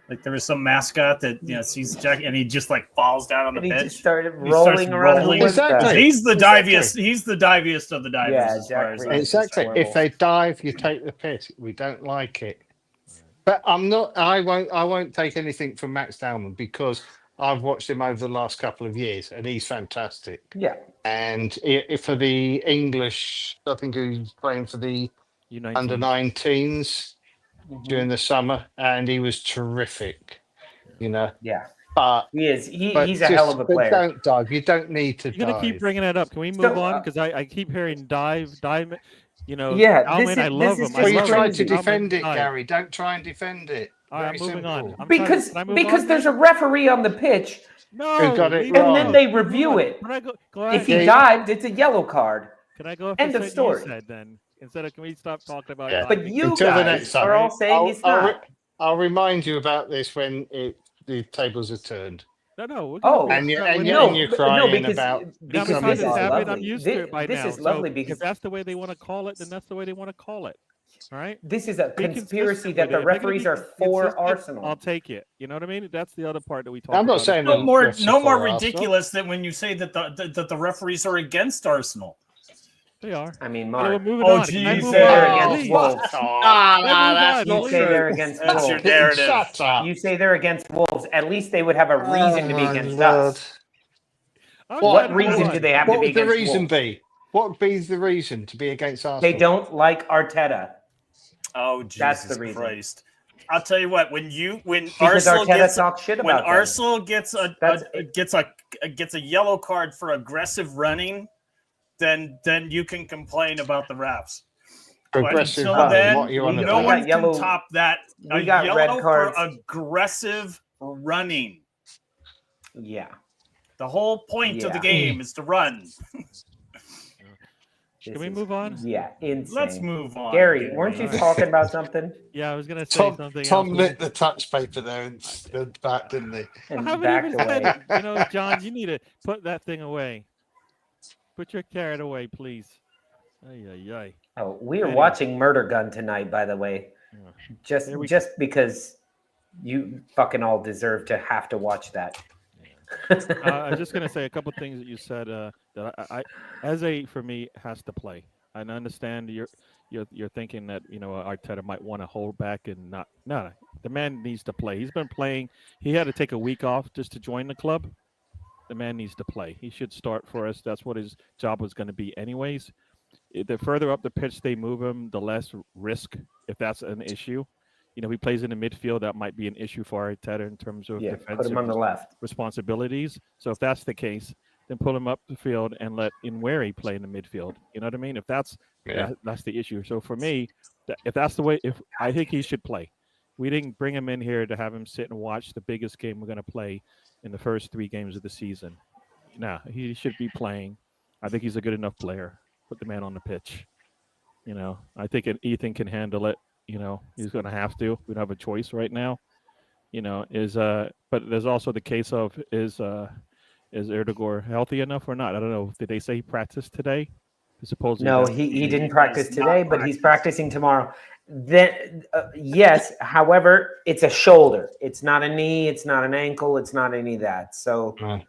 Like there was some mascot that sees Jack and he just like falls down on the And he pitch. just started He starts rolling around. rolling. the Exactly. He's the Exactly. diviest. He's the diviest of the divers. Yeah, as Jack far as Grealish. I'm Exactly. concerned. If they dive, you take the piss. We don't like it. But I'm not. I won't take anything from Max Dowman because I've watched him over the last couple of years, and he's fantastic. Yeah. And for the English, I think he's playing for the U19. under 19s during the summer, and he was terrific. You know, Yeah. but He is. but He's a hell of a but player. don't dive. You don't need to You're gonna dive. keep bringing it up. Can we move So, on? Because I keep hearing dive. Yeah, Alman, I love him. Well, you love try him. to defend it, Alman, dive. Gary. Don't try and defend it. All right, Very I'm moving on. simple. Because can I move because on there's then? a referee on the pitch, no, Who got it leave wrong. and then alone. they Move review on. it. Can I go If he ahead. dived, it's a yellow card. Can I go off End the of shit story. you said then? Instead of, can we stop talking about Yeah. But diving? you Until the guys next time. are all saying it's not. I'll remind you about this when the tables are turned. No. We're Oh, gonna- And you- we're and not- you- you're crying about Now, because because this it's is happened, I'm lovely. used to it by This now. is lovely so because if that's the way they want to call it, then that's the way they want to call it. All right. This is a Be conspiracy consistent that with the it. If they're gonna referees be are for consistent, Arsenal. I'll take it. You know what I mean? That's the other part that we talked I'm about. not saying No the more, refs are no more for Arsenal. ridiculous than when you say that the referees are against Arsenal. They are. I mean, Well, we're Mark, moving Oh, on. Can I you Jesus. move say they're on, against please? Wolves. Nah, Can I move that's on, not You say please? they're true. against That's your Wolves. narrative. Shut up. You say they're against Wolves. At least they would have a reason to be against us. I'm What trying to move reason on. do they have What to be would the against reason Wolves? be? What would be the reason to be against Arsenal? They don't like Arteta. Oh, That's the Jesus reason. Christ! I'll tell you what. When Because Arsenal Arteta talks shit when about them. Arsenal gets That's a yellow card for aggressive running, then you can complain about the refs. But Progressive until running. then, What are you on we no got one yellow- can top that. we A got red yellow cards. for aggressive running. Yeah. The whole point of the Yeah. game is to run. Can we move on? Yeah, insane. Let's move on. Gary, weren't you Alright. talking about something? Yeah, I was gonna say Tom, something Tom else. lit the touch paper there and stood back, didn't he? I And haven't backed even said away. it. You know, John, you need to put that thing away. Put your carrot away, please. Ay, ay, ay. Oh, we are Anyway. watching Murder Gun tonight, by the way. Yeah. Just There we just because you fucking all deserve to have to watch that. I was just gonna say a couple things that you said that I as a for me has to play. I understand you're thinking that Arteta might want to hold back and not. No, the man needs to play. He's been playing. He had to take a week off just to join the club. The man needs to play. He should start for us. That's what his job was going to be, anyways. The further up the pitch they move him, the less risk if that's an issue. He plays in the midfield. That might be an issue for Arteta in terms of Yeah, put defensive him on the left. responsibilities. So if that's the case, then pull him up the field and let Inweri play in the midfield. You know what I mean? If that's that's the issue. So for me, if that's the way, if I think he should play. We didn't bring him in here to have him sit and watch the biggest game we're going to play in the first 3 games of the season. No, he should be playing. I think he's a good enough player. Put the man on the pitch. I think Ethan can handle it. He's going to have to. We don't have a choice right now. But there's also the case of is Erdogan healthy enough or not? I don't know. Did they say he practiced today? Supposedly No, that's- he didn't He practice does not today, but he's practice. practicing tomorrow. Then yes, however, it's a shoulder. It's not a knee. It's not an ankle. It's not any of that. So Right.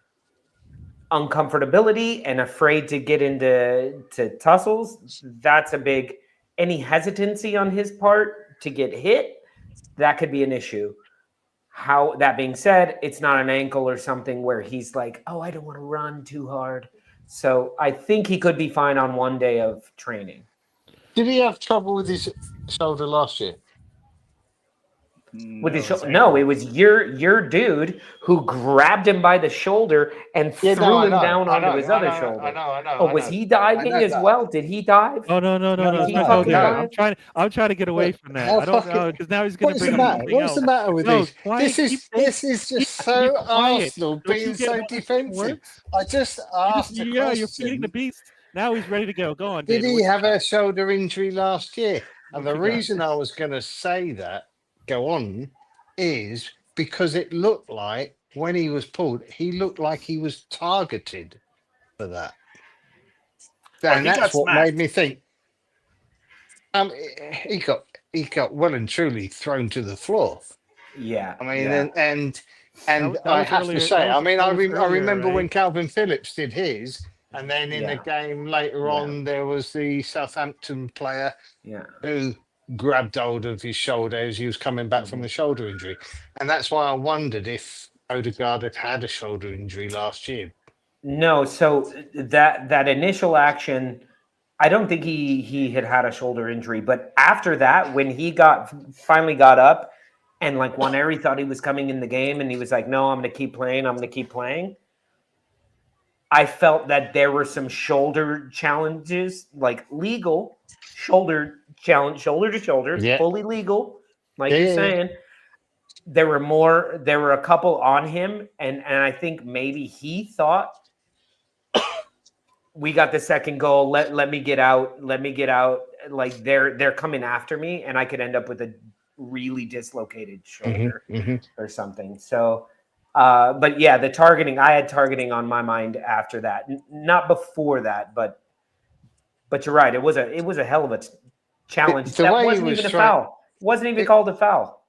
uncomfortability and afraid to get into tussles. That's a big. Any hesitancy on his part to get hit, that could be an issue. That being said, it's not an ankle or something where he's like, oh, I don't want to run too hard. So I think he could be fine on 1 day of training. Did he have trouble with his shoulder last year? With his shoulder? No, it was your dude who grabbed him by the shoulder and threw him down onto his other shoulder. I know. Oh, was he diving as well? Did he dive? Oh no! Did he Let's fucking go there. dive? I'm trying to get away from that. How I don't fucking- know because now he's going What's to the bring up matter? something What's else. the matter with No, these? quiet, This is just so keep quiet. Arsenal Don't being you get so how this defensive. works? I just asked a Yeah, you're feeding question. the beast. Now he's ready to go. Go on. Did David. he What- have a shoulder injury last year? And the What you got? reason I was going to say that, go on, is because it looked like when he was pulled, he looked like he was targeted for that. Oh, And he got that's what smacked. made me think. He got well and truly thrown to the floor. Yeah. I mean, yeah. and That I was have earlier- to say, that I was- mean, that I was earlier, remember when right? Calvin Phillips did his, and then in the game later Yeah. on, there was the Southampton player yeah. who grabbed hold of his shoulder as he was coming back from the shoulder injury, and that's why I wondered if Odegaard had a shoulder injury last year. No, so that initial action, I don't think he had a shoulder injury, but after that, when he finally got up and like Waneri thought he was coming in the game and he was like, no, I'm going to keep playing. I felt that there were some shoulder challenges, like legal shoulder to shoulder, Yeah. fully legal, like Yeah, you're yeah. saying. There were a couple on him, and I think maybe he thought we got the second goal. Let me get out. Like they're coming after me, and I could end up with a really dislocated shoulder or something. So, but yeah, the targeting. I had targeting on my mind after that, not before that. But you're right. It was a hell of a challenge. The That way he wasn't was even a trying- foul. Wasn't even called a foul.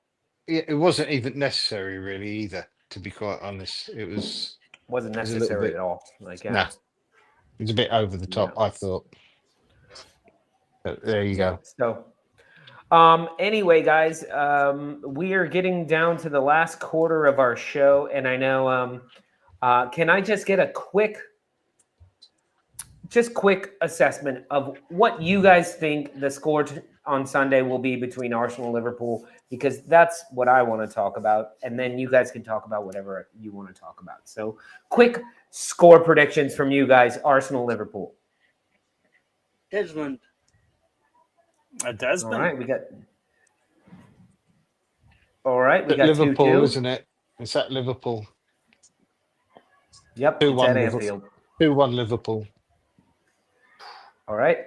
It wasn't even necessary, really, either. To be quite honest, it was. Wasn't It was a little necessary bit- at all. Like, Nah, it was a bit over the top. I thought. But there you go. So, anyway, guys, we are getting down to the last quarter of our show, and I know. Can I just get a quick assessment of what you guys think the score on Sunday will be between Arsenal and Liverpool? Because that's what I want to talk about, and then you guys can talk about whatever you want to talk about. So, quick score predictions from you guys: Arsenal, Liverpool. Desmond. Desmond. All right, we got. All right, we At got Liverpool, 2-2. isn't it? It's at Liverpool. Yep, 2-1 it's at Liverpool. Anfield. 2-1 Liverpool. All right,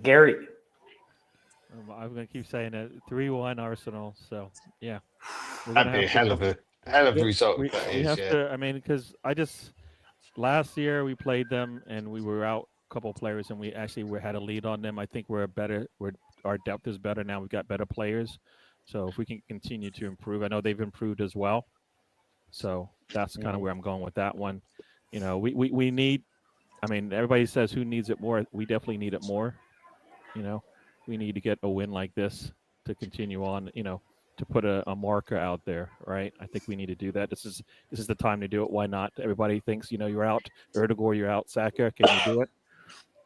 Gary. I'm going to keep saying it. 3-1 Arsenal. So yeah, we're That'd be a hell of a result. We, that we is, have yeah. to. I mean, because last year we played them and we were out a couple of players and we had a lead on them. I think our depth is better now. We've got better players. So if we can continue to improve, I know they've improved as well. So that's kind of where I'm going with that one. You know, we need. I mean, everybody says who needs it more. We definitely need it more. You know, we need to get a win like this to continue on. You know, to put a marker out there, right? I think we need to do that. This is the time to do it. Why not? Everybody thinks, you know, you're out, Erdogan, you're out, Saka. Can you do it?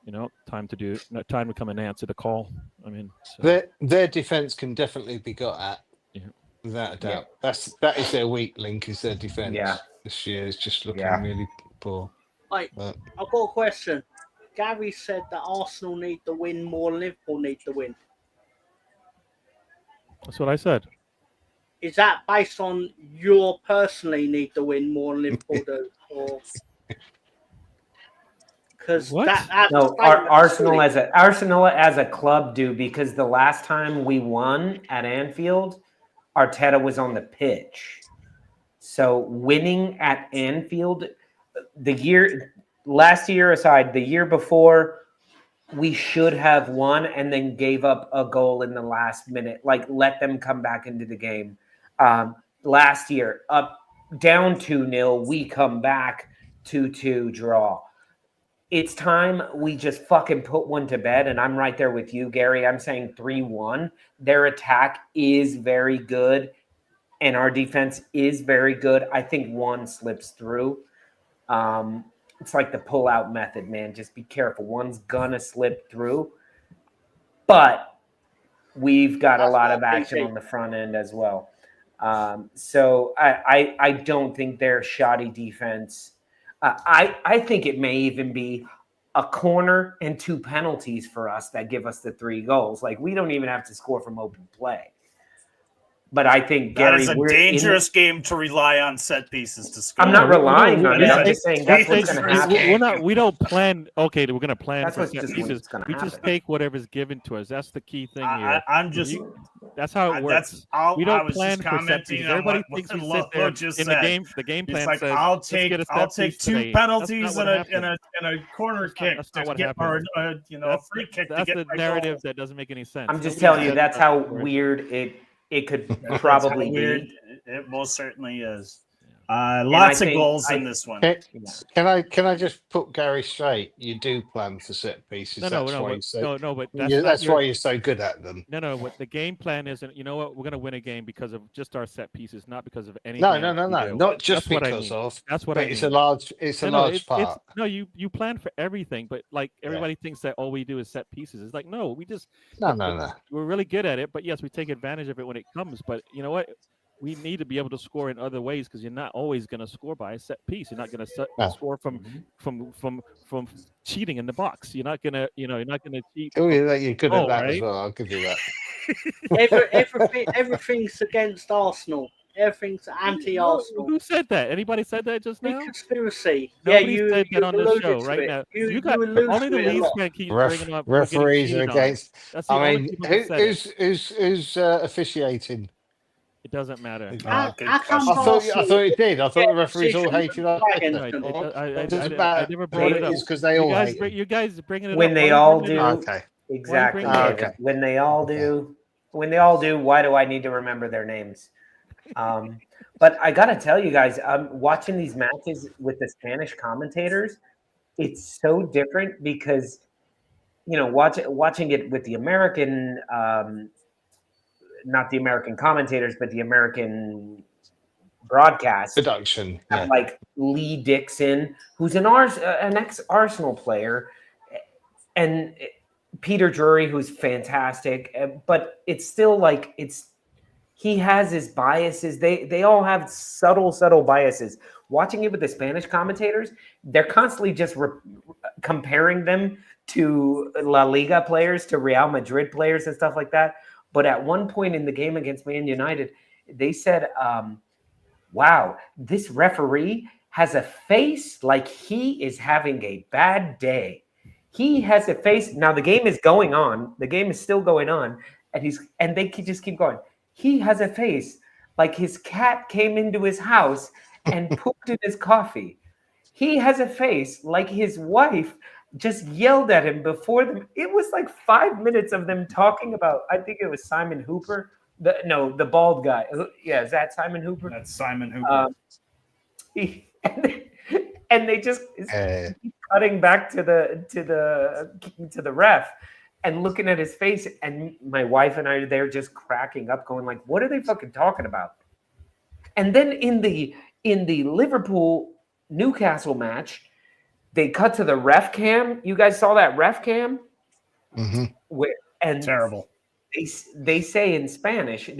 You know, time to come and answer the call. I mean, so. Their defense can definitely be got at, Yeah. without a doubt. That is their weak link. Is their defense. Yeah. This year is just looking Yeah. really poor. Right, But I've got a question. Gary said that Arsenal need the win more than Liverpool need the win. That's what I said. Is that based on your personally need the win more than Liverpool do, or because What? that's No, Arsenal as a club do, because the last time we won at Anfield, Arteta was on the pitch. So winning at Anfield, last year aside, the year before, we should have won and then gave up a goal in the last minute, like let them come back into the game. Last year, down 2-0, we come back 2-2 draw. It's time we just fucking put one to bed, and I'm right there with you, Gary. I'm saying 3-1. Their attack is very good, and our defense is very good. I think one slips through. It's like the pull-out method, man. Just be careful. One's gonna slip through, but we've got a lot of action on the front end as well. So I don't think their shoddy defense. I think it may even be a corner and 2 penalties for us that give us the 3 goals. Like, we don't even have to score from open play. But I think, Gary, that is a dangerous game to rely on set pieces to score. I'm not relying on it. Yeah. I'm just saying that's what's going to happen. We don't plan. Okay, we're going to plan That's for what's set just pieces. what's gonna We just happen. take whatever's given to us. That's the key thing here. I'm just. That's how it works. We don't plan for set pieces. Everybody thinks we sit there in the game. The game plan like, says, I'll take 2 penalties and a corner kick to get or a free kick to That's get the my narrative goal. that doesn't make any sense. I'm just Nobody telling you, says that's that how word. weird it could That's probably how weird be. it most certainly is. Lots of goals in this one. can I just put Gary straight? You do plan for set pieces. No, but That's why you're so good at them. No. What the game plan isn't. You know what? We're going to win a game because of just our set pieces, not because of anything. No. Not just That's what I because mean. of. That's what but I mean. It's a large part. You plan for everything, but like everybody thinks that all we do is set pieces. It's like no, we just No. We're really good at it, but yes, we take advantage of it when it comes. But you know what? We need to be able to score in other ways because you're not always going to score by a set piece. You're not going to score from cheating in the box. You're not going to cheat. Oh, yeah, you're good at that right? as well. I'll give you that. Everything's against Arsenal. Everything's anti-Arsenal. Who said that? Anybody said that just now? Big conspiracy. Nobody you said that on the alluded show to right it. now. You got alluded only the to it a Leeds lot. fan keeps bringing up. Referees are against. That's the I only mean, people who said it. who's officiating? It doesn't matter. How Good come I thought it did. I thought the referees all hated Dragons. Arteta. Right. It doesn't I matter. never brought it up. It's because they all hate him. You guys bringing it When up. they Why all bring it do. up? Okay. Exactly, bring it up? David. Okay. When they all do, why do I need to remember their names? But I gotta tell you guys, watching these matches with the Spanish commentators, it's so different because watching it with the American, not the American commentators, but the American broadcast, Production. Yeah. like Lee Dixon, who's an ex-Arsenal player, and Peter Drury, who's fantastic, but it's still like he has his biases. They all have subtle biases. Watching it with the Spanish commentators, they're constantly just comparing them to La Liga players, to Real Madrid players, and stuff like that. But at one point in the game against Man United, they said, "Wow, this referee has a face like he is having a bad day. He has a face." Now the game is going on. The game is still going on, and they just keep going. He has a face like his cat came into his house and pooped in his coffee. He has a face like his wife just yelled at him before them. It was like 5 minutes of them talking about, I think it was Simon Hooper. The bald guy. Yeah, is that Simon Hooper? That's Simon Hooper. And they just keep cutting back to the ref and looking at his face, and my wife and I are there just cracking up, going like, "What are they fucking talking about?" And then in the Liverpool Newcastle match, they cut to the ref cam. You guys saw that ref cam? Mm-hmm. Terrible. They say in Spanish,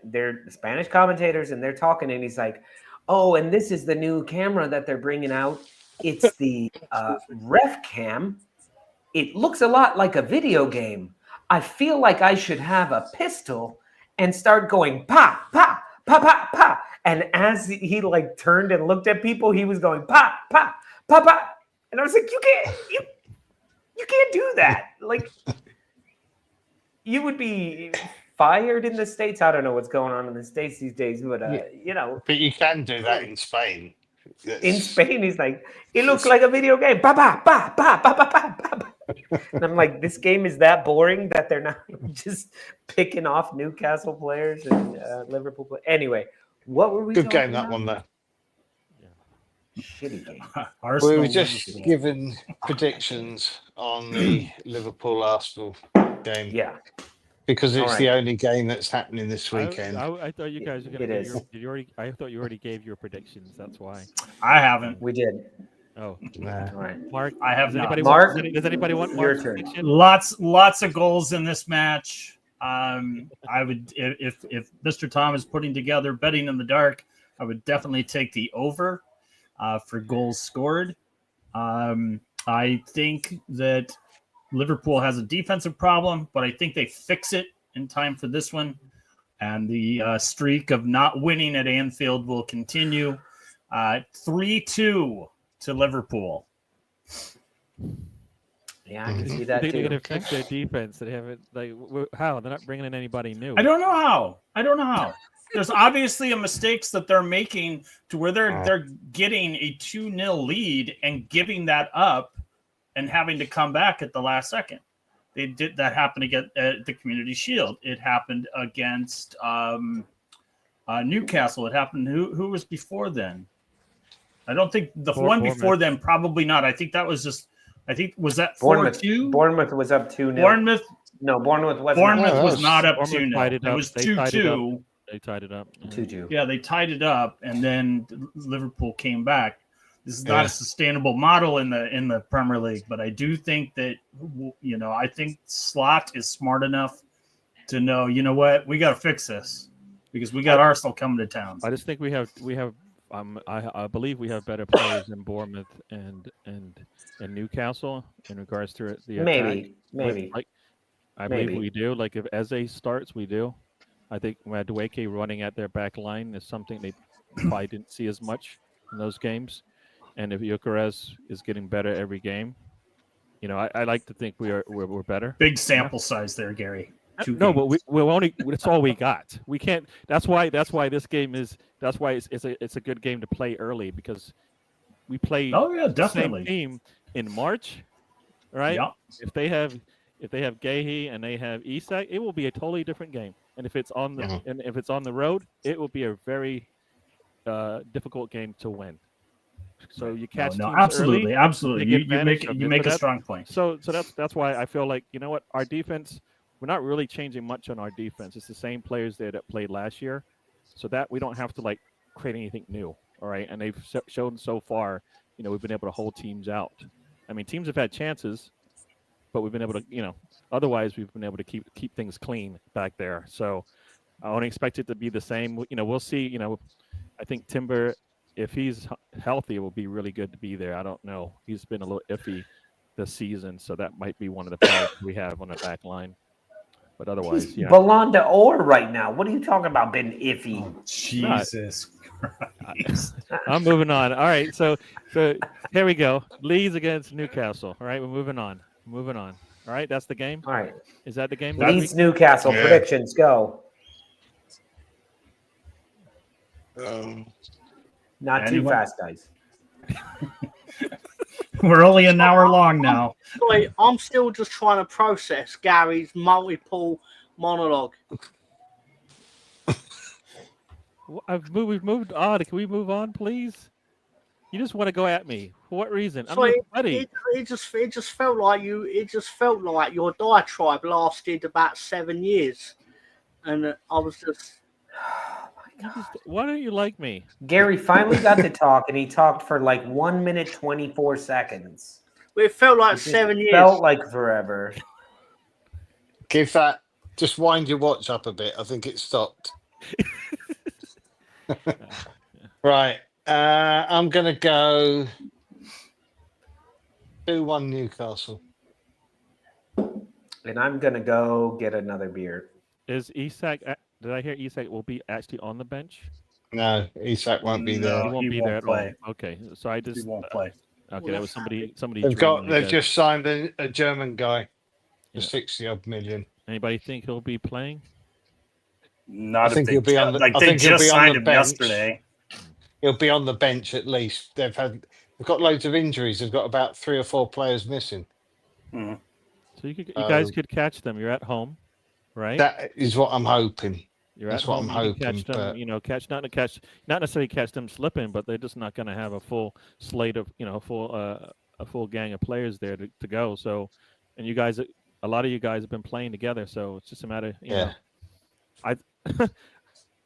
they're Spanish commentators, and they're talking, and he's like, "Oh, and this is the new camera that they're bringing out. It's the ref cam. It looks a lot like a video game. I feel like I should have a pistol and start going pa pa pa pa pa." And as he like turned and looked at people, he was going pa pa pa pa. And I was like, you can't do that. Like, you would be fired in the States. I don't know what's going on in the States these days, but But you can do that in Spain. in Spain, he's like, it looks like a video game. Pa pa pa pa pa pa pa pa. And I'm like, this game is that boring that they're not just picking off Newcastle players and Liverpool players. Anyway, what were we? Good talking game, that about? one, though. Shitty game. We Arsenal were just Liverpool. given predictions on the Liverpool Arsenal game. Yeah. Because it's All the right. only game that's happening this weekend. I thought you guys were going It to. is. I thought you already gave your predictions. That's why. I haven't. We did. Oh, Nah. All right. Mark. I have not. Anybody Mark, want, does anybody want your Mark's turn. prediction? Lots of goals in this match. I would, if Mr. Tom is putting together betting in the dark, I would definitely take the over for goals scored. I think that Liverpool has a defensive problem, but I think they fix it in time for this one. And the streak of not winning at Anfield will continue. 3-2 to Liverpool. Yeah, I can see that They're going too. to fix their defense. They haven't how? They're not bringing in anybody new. I don't know how. There's obviously a mistakes that they're making to where they're getting a 2-0 lead and giving that up and having to come back at the last second. They did that happen against the Community Shield. It happened against Newcastle. It happened. Who was before then? I don't think the one before them. Probably not. I think that was just. I think was that 4-2. Bournemouth was up 2-0. Bournemouth wasn't. Bournemouth was not up Bournemouth 2-0. tied it It up. was They tied it 2-2. They tied it up. 2-2. Yeah, they tied it up, and then Liverpool came back. This is not a sustainable model in the Premier League, but I do think that I think Slot is smart enough to know, you know what, we got to fix this because we got Arsenal coming to town. I just think we have. I believe we have better players than Bournemouth and Newcastle in regards to the attack. Maybe. I believe we do. Like if Eze starts, we do. I think Madueke running at their back line is something they probably didn't see as much in those games. And if Gyökeres is getting better every game, I like to think we're better. Big sample size there, Gary. No, but we're only. That's all we got. We can't. That's why this game is. That's why it's a good game to play early because we play. Oh yeah, the definitely. same team in March, right? Yep. If they have if they have Gahey and they have Isak, it will be a totally different game. And if it's on the road, it will be a very difficult game to win. So you catch teams absolutely, early, absolutely. take You make advantage you of it. make a strong point. So that's why I feel like, you know what, our defense, we're not really changing much on our defense. It's the same players there that played last year, so that we don't have to like create anything new. All right, and they've shown so far, you know, we've been able to hold teams out. I mean, teams have had chances, but we've been able to, you know, otherwise we've been able to keep things clean back there. So I don't expect it to be the same. You know, we'll see. You know, I think Timber, if he's healthy, it will be really good to be there. I don't know. He's been a little iffy this season, so that might be one of the problems we have on the back line. But otherwise, He's yeah. Ballon d'Or right now. What are you talking about? Been iffy? Oh, Jesus Christ! I'm moving on. All right, so here we go. Leeds against Newcastle. All right, we're moving on. All right, that's the game. All right. Is that the game? Leeds Newcastle predictions. Go. Not too fast, guys. We're only an hour long now. I'm still just trying to process Gary's multiple monologue. We've moved on. Can we move on, please? You just want to go at me for what reason? I'm Sorry, your buddy. it just felt like you. It just felt like your diatribe lasted about 7 years, and I was just. Why don't you like me? Gary finally got to talk, and he talked for like 1 minute 24 seconds. It felt like 7 years. Felt like forever. Give that. Just wind your watch up a bit. I think it stopped. Right. I'm going to go 2-1 Newcastle. And I'm going to go get another beer. Is Isak? Did I hear Isak will be actually on the bench? No, Isak won't be there. He won't be there play. at all. Okay, so I just He won't play. Okay, that was somebody. They've just signed a German guy for 60-odd million. Anybody think he'll be playing? Not I think if he'll be on the. I they think he'll just be on signed the him bench. yesterday. He'll be on the bench at least. They've got loads of injuries. They've got about 3 or 4 players missing. Mm. So you guys could catch them. You're at home, right? That is what I'm hoping. That's what I'm hoping. Catch them, not necessarily catch them slipping, but they're just not going to have a full slate of, a full gang of players there to go. So, and a lot of you guys have been playing together, so it's just a matter. You know,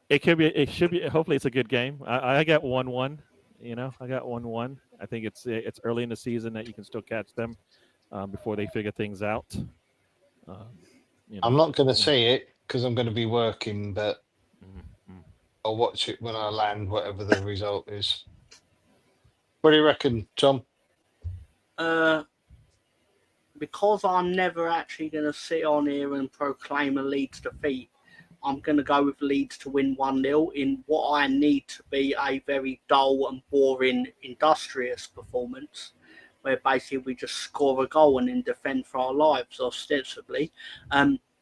it should be. Hopefully, it's a good game. I got 1-1. I got 1-1. I think it's early in the season that you can still catch them before they figure things out. I'm not going to see it because I'm going to be working, but I'll watch it when I land, whatever the result is. What do you reckon, Tom? Because I'm never actually going to sit on here and proclaim a Leeds defeat, I'm going to go with Leeds to win 1-0 in what I need to be a very dull and boring, industrious performance, where basically we just score a goal and then defend for our lives, ostensibly.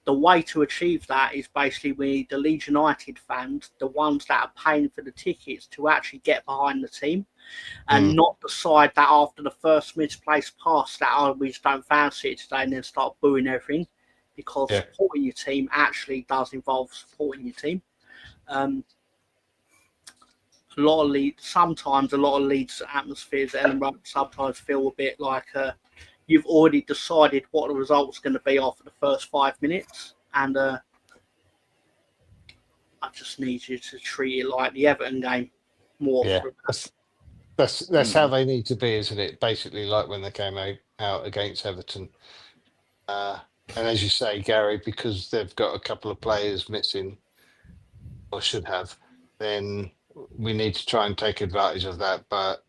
The way to achieve that is basically we need the Leeds United fans, the ones that are paying for the tickets, to actually get behind the team and not decide that after the first misplaced pass that we just don't fancy it today and then start booing everything, because supporting your team actually does involve supporting your team. Sometimes a lot of Leeds atmospheres at Ellen Road sometimes feel a bit like you've already decided what the result's going to be after the first 5 minutes, and I just need you to treat it like the Everton game more. Yeah, that's how they need to be, isn't it? Basically, like when they came out against Everton. And as you say, Gary, because they've got a couple of players missing, or should have, then we need to try and take advantage of that. But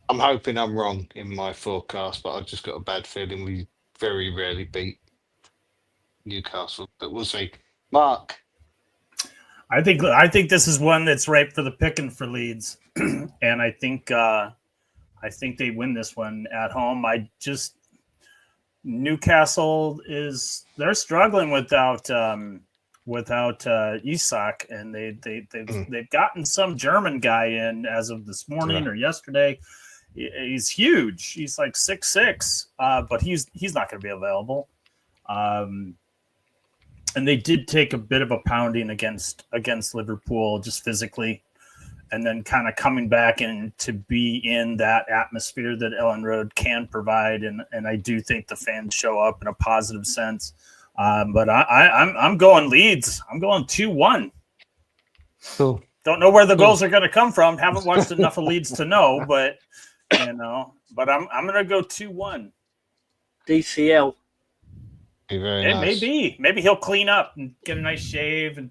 I'm hoping I'm wrong in my forecast, but I've just got a bad feeling we very rarely beat Newcastle. But we'll see. Mark? I think this is one that's ripe for the picking for Leeds, and I think they win this one at home. Newcastle they're struggling without Isak, and they've gotten some German guy in as of this morning or yesterday. He's huge. He's like 6'6", but he's not going to be available. And they did take a bit of a pounding against Liverpool just physically, and then kind of coming back and to be in that atmosphere that Ellen Road can provide, and I do think the fans show up in a positive sense. But I'm going Leeds. I'm going 2-1. Cool. Don't know where the goals are going to come from. Haven't watched enough of Leeds to know, but But I'm going to go 2-1. DCL. Be very It nice. may be. Maybe he'll clean up and get a nice shave and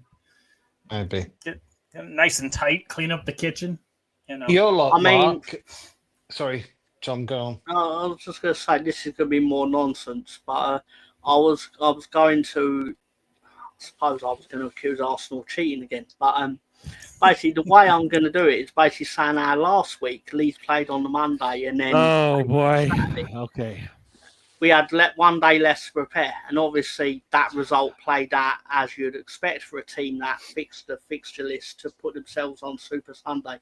Maybe. get nice and tight. Clean up the kitchen. Your lot, I mean- Mark. Sorry, Tom, go on. I was just going to say this is going to be more nonsense, but I was going to. I suppose I was going to accuse Arsenal of cheating again, but basically the way I'm going to do it is basically saying how last week Leeds played on the Monday and then Oh boy. Saturday. Okay. We had one day less to prepare, and obviously that result played out as you'd expect for a team that fixed the fixture list to put themselves on Super Sunday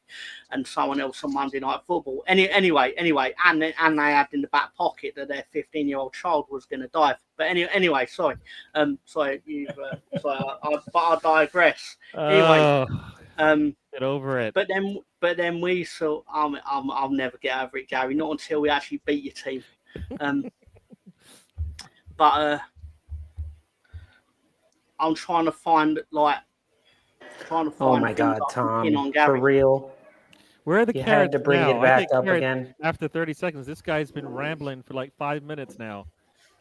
and someone else on Monday Night Football. Anyway, and they had in the back pocket that their 15-year-old child was going to die. But anyway, sorry, but I digress. Anyway, get over it. But then we saw. I'll never get over it, Gary. Not until we actually beat your team. But I'm trying to find. Oh my things God, I can pin on Tom, Gary. for real. Where are the You carrots had to bring now? it I back think up carrots- again. After 30 seconds, this guy's been rambling for like 5 minutes now.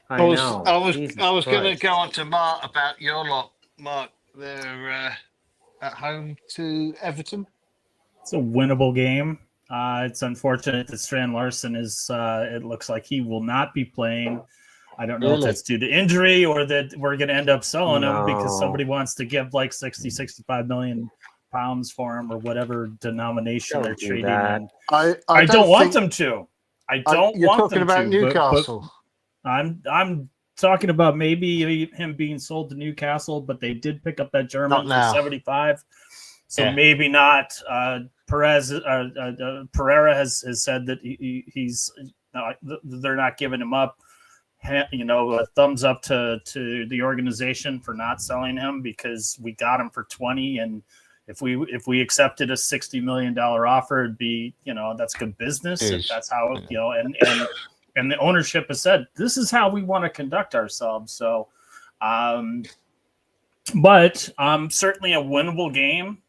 I know. I was Jesus going to Christ. go on to Mark about your lot. Mark, they're at home to Everton. It's a winnable game. It's unfortunate that Strand Larson is. It looks like he will not be playing. I don't know if Really? that's due to injury or that we're going to end up selling him because No. somebody wants to give like 65 million pounds for him or whatever denomination Don't they're do trading that. in. I I don't want think- them to. I don't You're want talking them about to. Newcastle. But I'm talking about maybe him being sold to Newcastle, but they did pick up that German Not for now. 75. So Yeah. maybe not. Pereira has said that he's they're not giving him up. A thumbs up to the organization for not selling him because we got him for 20, and if we accepted a $60 million offer, it'd be that's good business. If that's how and the ownership has said this is how we want to conduct ourselves. So, but certainly a winnable game.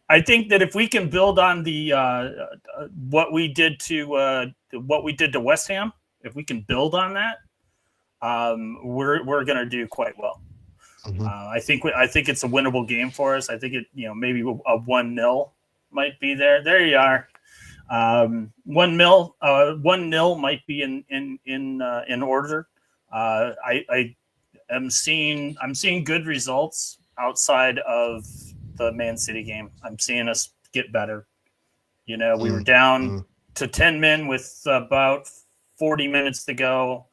I think that if we can build on the what we did to West Ham, if we can build on that, we're going to do quite well. Mhm. I think it's a winnable game for us. I think it maybe a 1-0 might be there. There you are. 1-0 might be in order. I'm seeing good results outside of the Man City game. I'm seeing us get better. We were down to 10 men with about 40 minutes to go,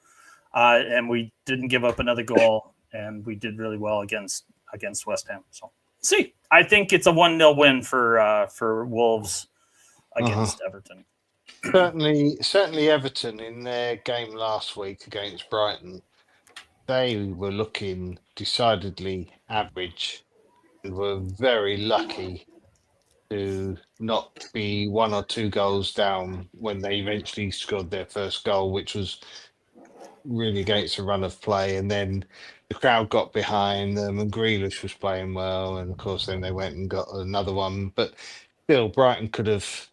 and we didn't give up another goal, and we did really well against West Ham. So, see, I think it's a 1-0 win for Wolves against Everton. Certainly Everton in their game last week against Brighton, they were looking decidedly average and were very lucky to not be 1 or 2 goals down when they eventually scored their first goal, which was really against a run of play. And then the crowd got behind them and Grealish was playing well. And of course, then they went and got another one. But still, Brighton could have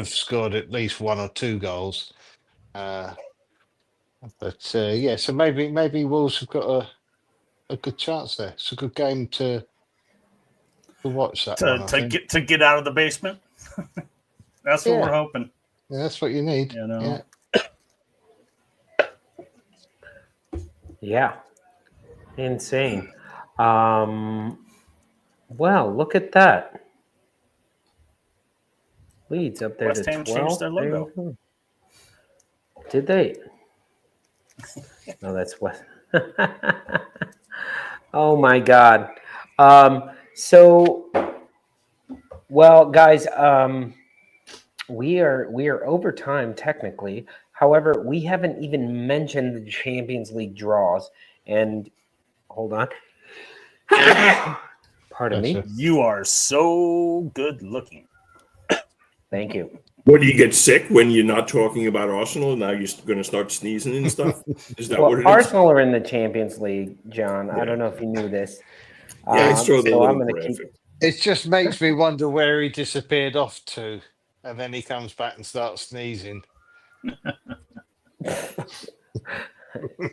scored at least 1 or 2 goals. So maybe Wolves have got a good chance there. It's a good game to watch that one. I think. to get out of the basement. That's what we're hoping. Yeah, that's what you need. Yeah. Yeah. Insane. Well, look at that. Leeds up there West to Ham 12. changed their logo. There you go. Did they? No, that's what. Oh my God. Well, guys, we are over time technically. However, we haven't even mentioned the Champions League draws. And hold on. Pardon me. Gotcha. You are so good looking. Thank you. What, do you get sick when you're not talking about Arsenal? Now you're going to start sneezing and stuff? Is that what Well, it is? Arsenal are in the Champions League, John. I Yeah. don't know if you knew this. Yeah, I saw the so I'm little going to keep. graphic. It just makes me wonder where he disappeared off to, and then he comes back and starts sneezing.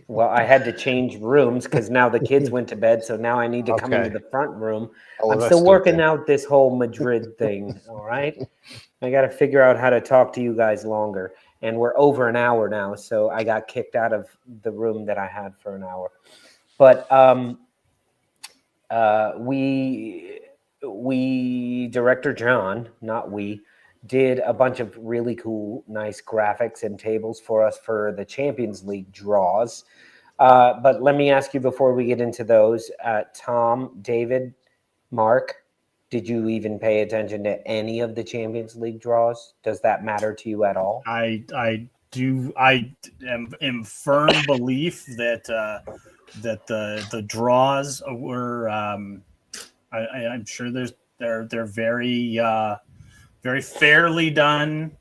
Well, I had to change rooms because now the kids went to bed. So now I need to come into Okay. the front room. Oh, I'm that's still good working then. out this whole Madrid thing. All right. I got to figure out how to talk to you guys longer. And we're over an hour now. So I got kicked out of the room that I had for an hour. But we director John, not we, did a bunch of really cool, nice graphics and tables for us for the Champions League draws. But let me ask you before we get into those, Tom, David, Mark, did you even pay attention to any of the Champions League draws? Does that matter to you at all? I am in firm belief that the draws were I'm sure they're very fairly done,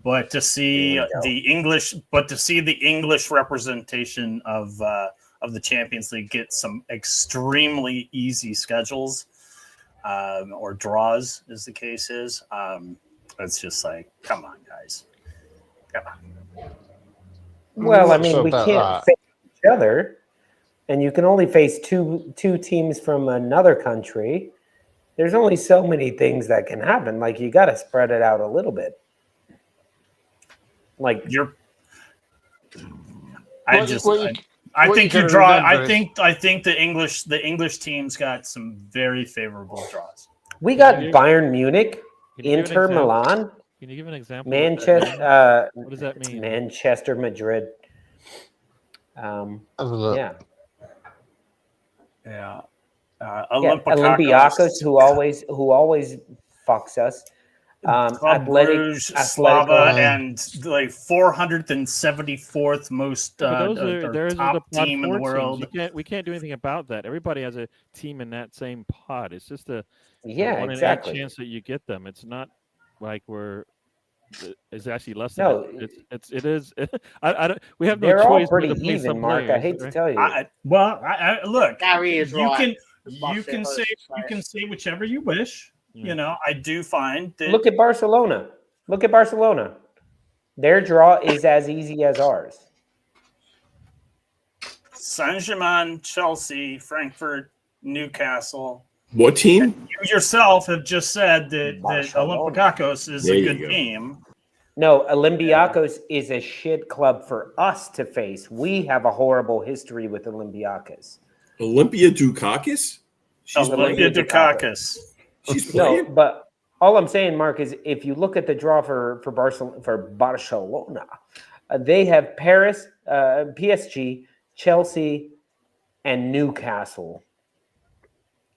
but to see the English representation of the Champions League get some extremely easy schedules or draws, as the case is, it's just like, come on, guys, come on. Well, I Not mean, sure we about can't that. face each other, and you can only face two teams from another country. There's only so many things that can happen. Like, you got to spread it out a little bit. Like, I think you draw. I think the English teams got some very favorable draws. we got Bayern Munich, Can you give an Inter example? Milan, Can you give an example? Manchester. What does that mean? Manchester, Madrid. Have a look. Yeah. Yeah. Olympiacos, who always fucks us. Club Bruges, Slava, and like 474th most But those are top the pod team in the four world. teams. We can't do anything about that. Everybody has a team in that same pod. It's just a 1 in 8 chance that you get them. It's not like it's actually less than No, it is. I don't. We have no they're all choice but pretty to play even, some Mark. I players, hate to right? tell you. Look, Gary is you right. can say whichever you wish. You know, I do find that. Look at Barcelona. Their draw is as easy as ours. Saint-Germain, Chelsea, Frankfurt, Newcastle. What team? You yourself have just said that Barcelona. Olympiacos is There a you good go. team. No, Olympiacos is a shit club for us to face. We have a horrible history with Olympiacos. Olympia Dukakis? She's Olympia playing? Dukakis. She's No, playing? but all I'm saying, Mark, is if you look at the draw for Barcelona, they have Paris, PSG, Chelsea, and Newcastle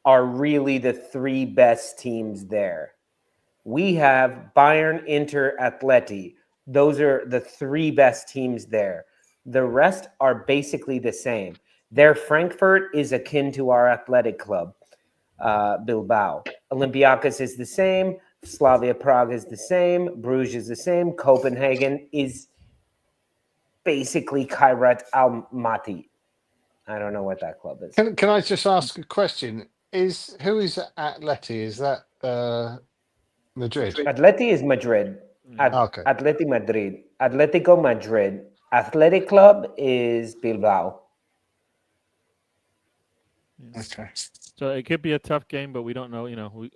are really the three best teams there. We have Bayern, Inter, Atleti. Those are the three best teams there. The rest are basically the same. Their Frankfurt is akin to our athletic club, Bilbao. Olympiacos is the same. Slavia Prague is the same. Bruges is the same. Copenhagen is basically Kairat Almaty. I don't know what that club is. Can I just ask a question? Who is Atleti? Is that Madrid? Atleti is Madrid. Okay. Atleti Madrid. Atletico Madrid. Athletic Club is Bilbao. Okay. So it could be a tough game, but we don't know. You know,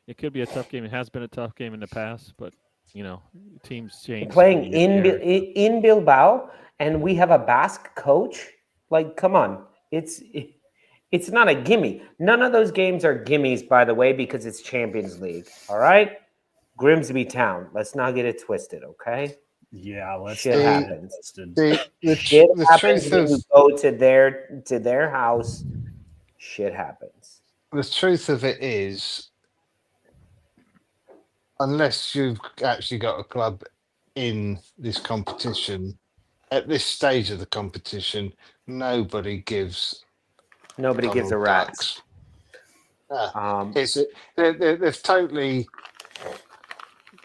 it could be a tough game. It has been a tough game in the past, but you know, teams change. Playing in Bilbao, and we have a Basque coach. Like, come on, it's not a gimme. None of those games are gimmies, by the way, because it's Champions League. All right, Grimsby Town. Let's not get it twisted, okay? Yeah, Shit happens. The Shit happens truth when of you go to their house. Shit happens. the truth of it is, unless you've actually got a club in this competition, at this stage of the competition, nobody gives Nobody gives a Donald rat's. Ducks. Um, They've totally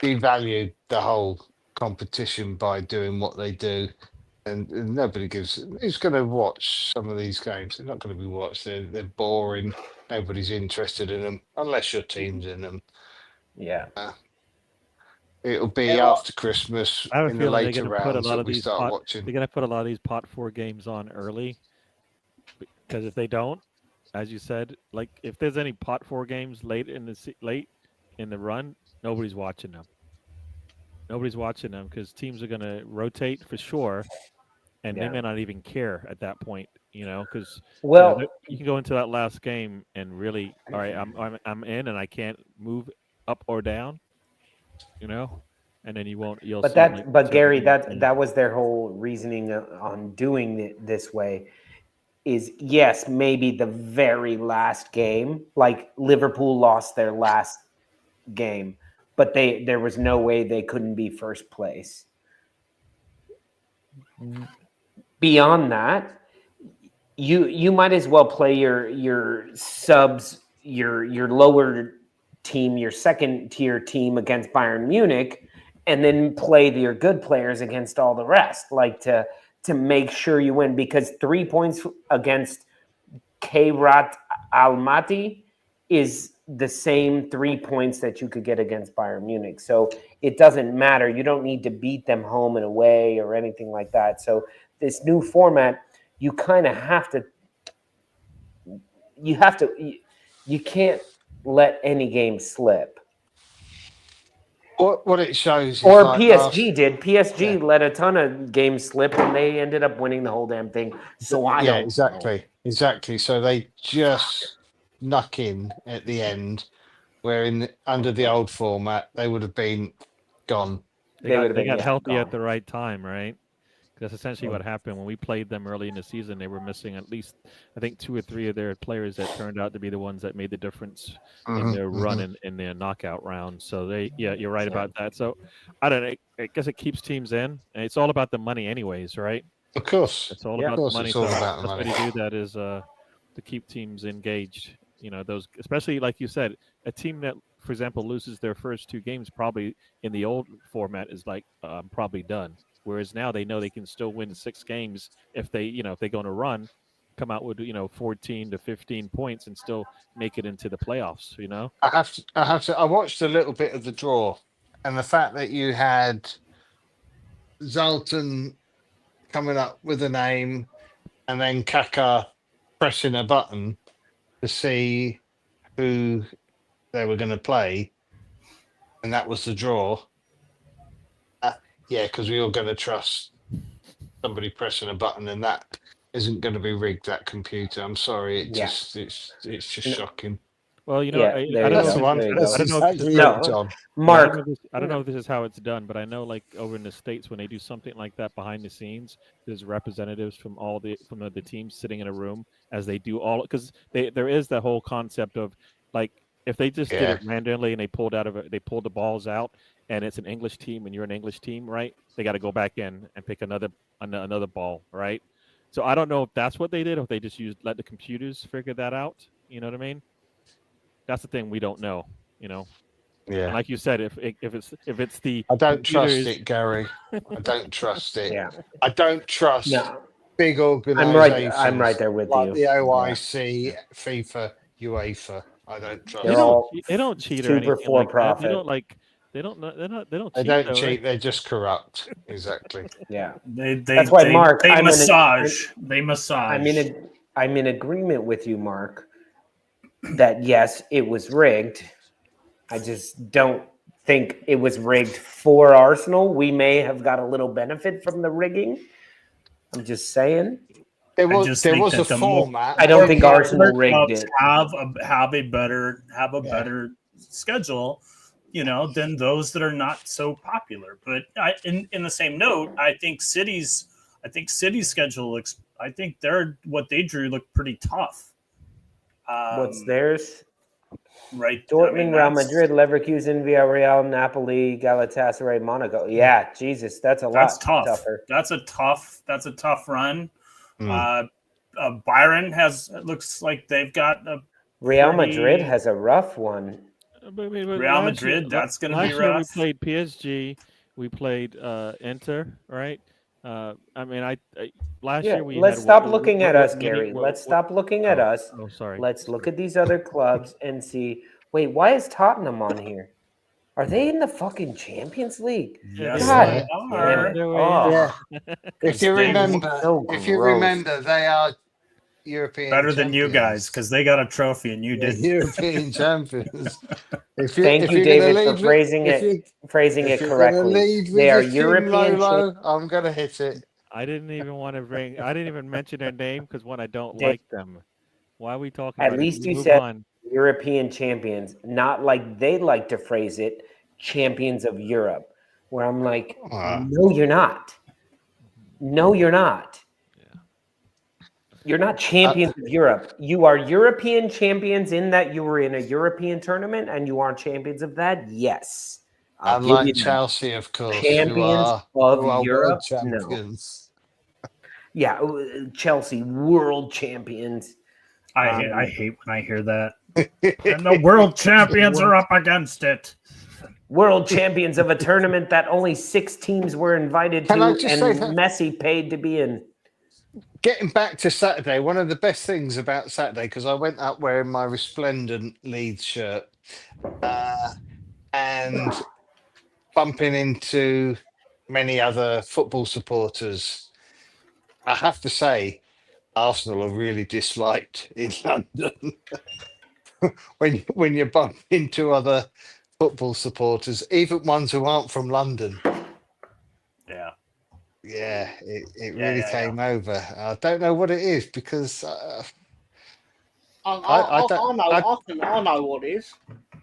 devalued the whole competition by doing what they do. And nobody gives. Who's going to watch some of these games? They're not going to be watched. They're boring. Nobody's interested in them unless your team's in them. yeah. It'll be Well, after Christmas I have a in the feeling they're later going to put a rounds lot that of we these start they're watching. going to put a lot of these pot 4 games on early, because if they don't, as you said, like if there's any pot 4 games late in the run, nobody's watching them. Nobody's watching them because teams are going to rotate for sure, and they Yeah. may not even care at that point, because Well, you can go into that last game and really, all right, I'm in and I can't move up or down, and then you'll but see like but Gary, certain- that was their whole reasoning on doing it this way. Is yes, maybe the very last game, like Liverpool lost their last game, but there was no way they couldn't be first place. Beyond that, you might as well play your subs, your lower team, your second tier team against Bayern Munich, and then play your good players against all the rest, like to make sure you win, because 3 points against Kairat Almaty is the same 3 points that you could get against Bayern Munich. So it doesn't matter. You don't need to beat them home and away or anything like that. So this new format, you kind of have to, you can't let any game slip. What it shows is Or like PSG did. PSG Yeah. let a ton of games slip and they ended up winning the whole damn thing. So I don't know. exactly. So they just snuck in at the end, where under the old format they would have been gone. They would have they been got healthy gone. at the right time, right? That's essentially what happened when we played them early in the season. They were missing at least, I think, 2 or 3 of their players that turned out to be the ones that made the difference in their run in their knockout round. So you're right about that. So I don't know. I guess it keeps teams in, and it's all about the money, anyways, right? Of course, It's all Yeah. about of course, the money. it's all So about the that's money. way to do that is to keep teams engaged. Those, especially like you said, a team that, for example, loses their first 2 games probably in the old format is like probably done. Whereas now they know they can still win 6 games if they go on a run, come out with 14 to 15 points and still make it into the playoffs. I watched a little bit of the draw, and the fact that you had Zalton coming up with a name and then Kaka pressing a button to see who they were going to play, and that was the draw. Yeah, because we all going to trust somebody pressing a button, and that isn't going to be rigged. That computer, I'm sorry, it's just shocking. Well, Yeah, I there don't you know. That's go. the one. There you That's go. I don't know if exactly No. it, John. Mark, I don't know if this is how it's done, but I know like over in the States when they do something like that behind the scenes, there's representatives from the teams sitting in a room as they do all, because there is the whole concept of like if they just did it randomly and they pulled the balls out and it's an English team and you're an English team, right? They got to go back in and pick another ball, right? So I don't know if that's what they did or if they just let the computers figure that out. You know what I mean? That's the thing we don't know. Yeah. And like you said, if it's the I don't trust computers- it, Gary. I don't trust it. yeah. I don't trust No. big I'm organizations. right there with like you. the OIC, FIFA, UEFA. I don't trust. They're all they don't cheat or super anything like that. for-profit. They don't They cheat. don't though, cheat. right? They're just corrupt. Exactly. Yeah. That's why, Mark, they I'm massage. They massage. I'm in agreement with you, Mark, that yes, it was rigged. I just don't think it was rigged for Arsenal. We may have got a little benefit from the rigging. I'm just saying. There I was just there think was that a the more- format. I don't think More Arsenal rigged clubs it. have a better schedule, than those that are not so popular. But in the same note, I think City's schedule looks. I think what they drew looked pretty tough. What's theirs? right. Dortmund, Real That's- Madrid, Leverkusen, Villarreal, Napoli, Galatasaray, Monaco. Yeah, Jesus, that's a That's lot tough. tougher. That's a tough run. Mm. Byron looks like they've got a Real pretty- Madrid has a rough one. But Real last Madrid, year, that's gonna be last year we rough. played PSG, we played Inter, right? I mean, last Yeah, year we let's had stop what- looking at what us, many- Gary. what- Let's what- stop looking at us. Oh, sorry. Let's look at these other clubs and see. Wait, why is Tottenham on here? Are they in the fucking Champions League? Yes, God they damn are. it. They're Oh, Yeah. If you They- remember, so if you gross. remember, they are European Better than you champions. guys because they got a trophy and you Yeah, didn't. European champions. Thank you, you're gonna David, lead for with- phrasing if it you- phrasing if it you're gonna correctly. lead with They are the King European. Lolo, I'm gonna hit it. I didn't even want to bring. I didn't even mention their name because one, I don't Dave, like them. Why are we talking At about least it? you Move said on. European champions, not like they like to phrase it, champions of Europe. Where I'm like, Ah. no, you're not. No, you're not. Yeah. You're not champions of Europe. You are European champions in that you were in a European tournament and you are champions of that. Yes. I'll give you Unlike that. Chelsea, of course, who Champions are of world Europe? champions. Yeah, Chelsea world champions. I hate when I hear that. And the world champions are up against it. World champions of a tournament that only 6 teams were invited Can I to, just and say that- Messi paid to be in. Getting back to Saturday, one of the best things about Saturday, because I went up wearing my resplendent Leeds shirt and bumping into many other football supporters, I have to say, Arsenal are really disliked in London. when you bump into other football supporters, even ones who aren't from London. Yeah. Yeah, it Yeah, really yeah, came over. I don't know what it is because I know what it is.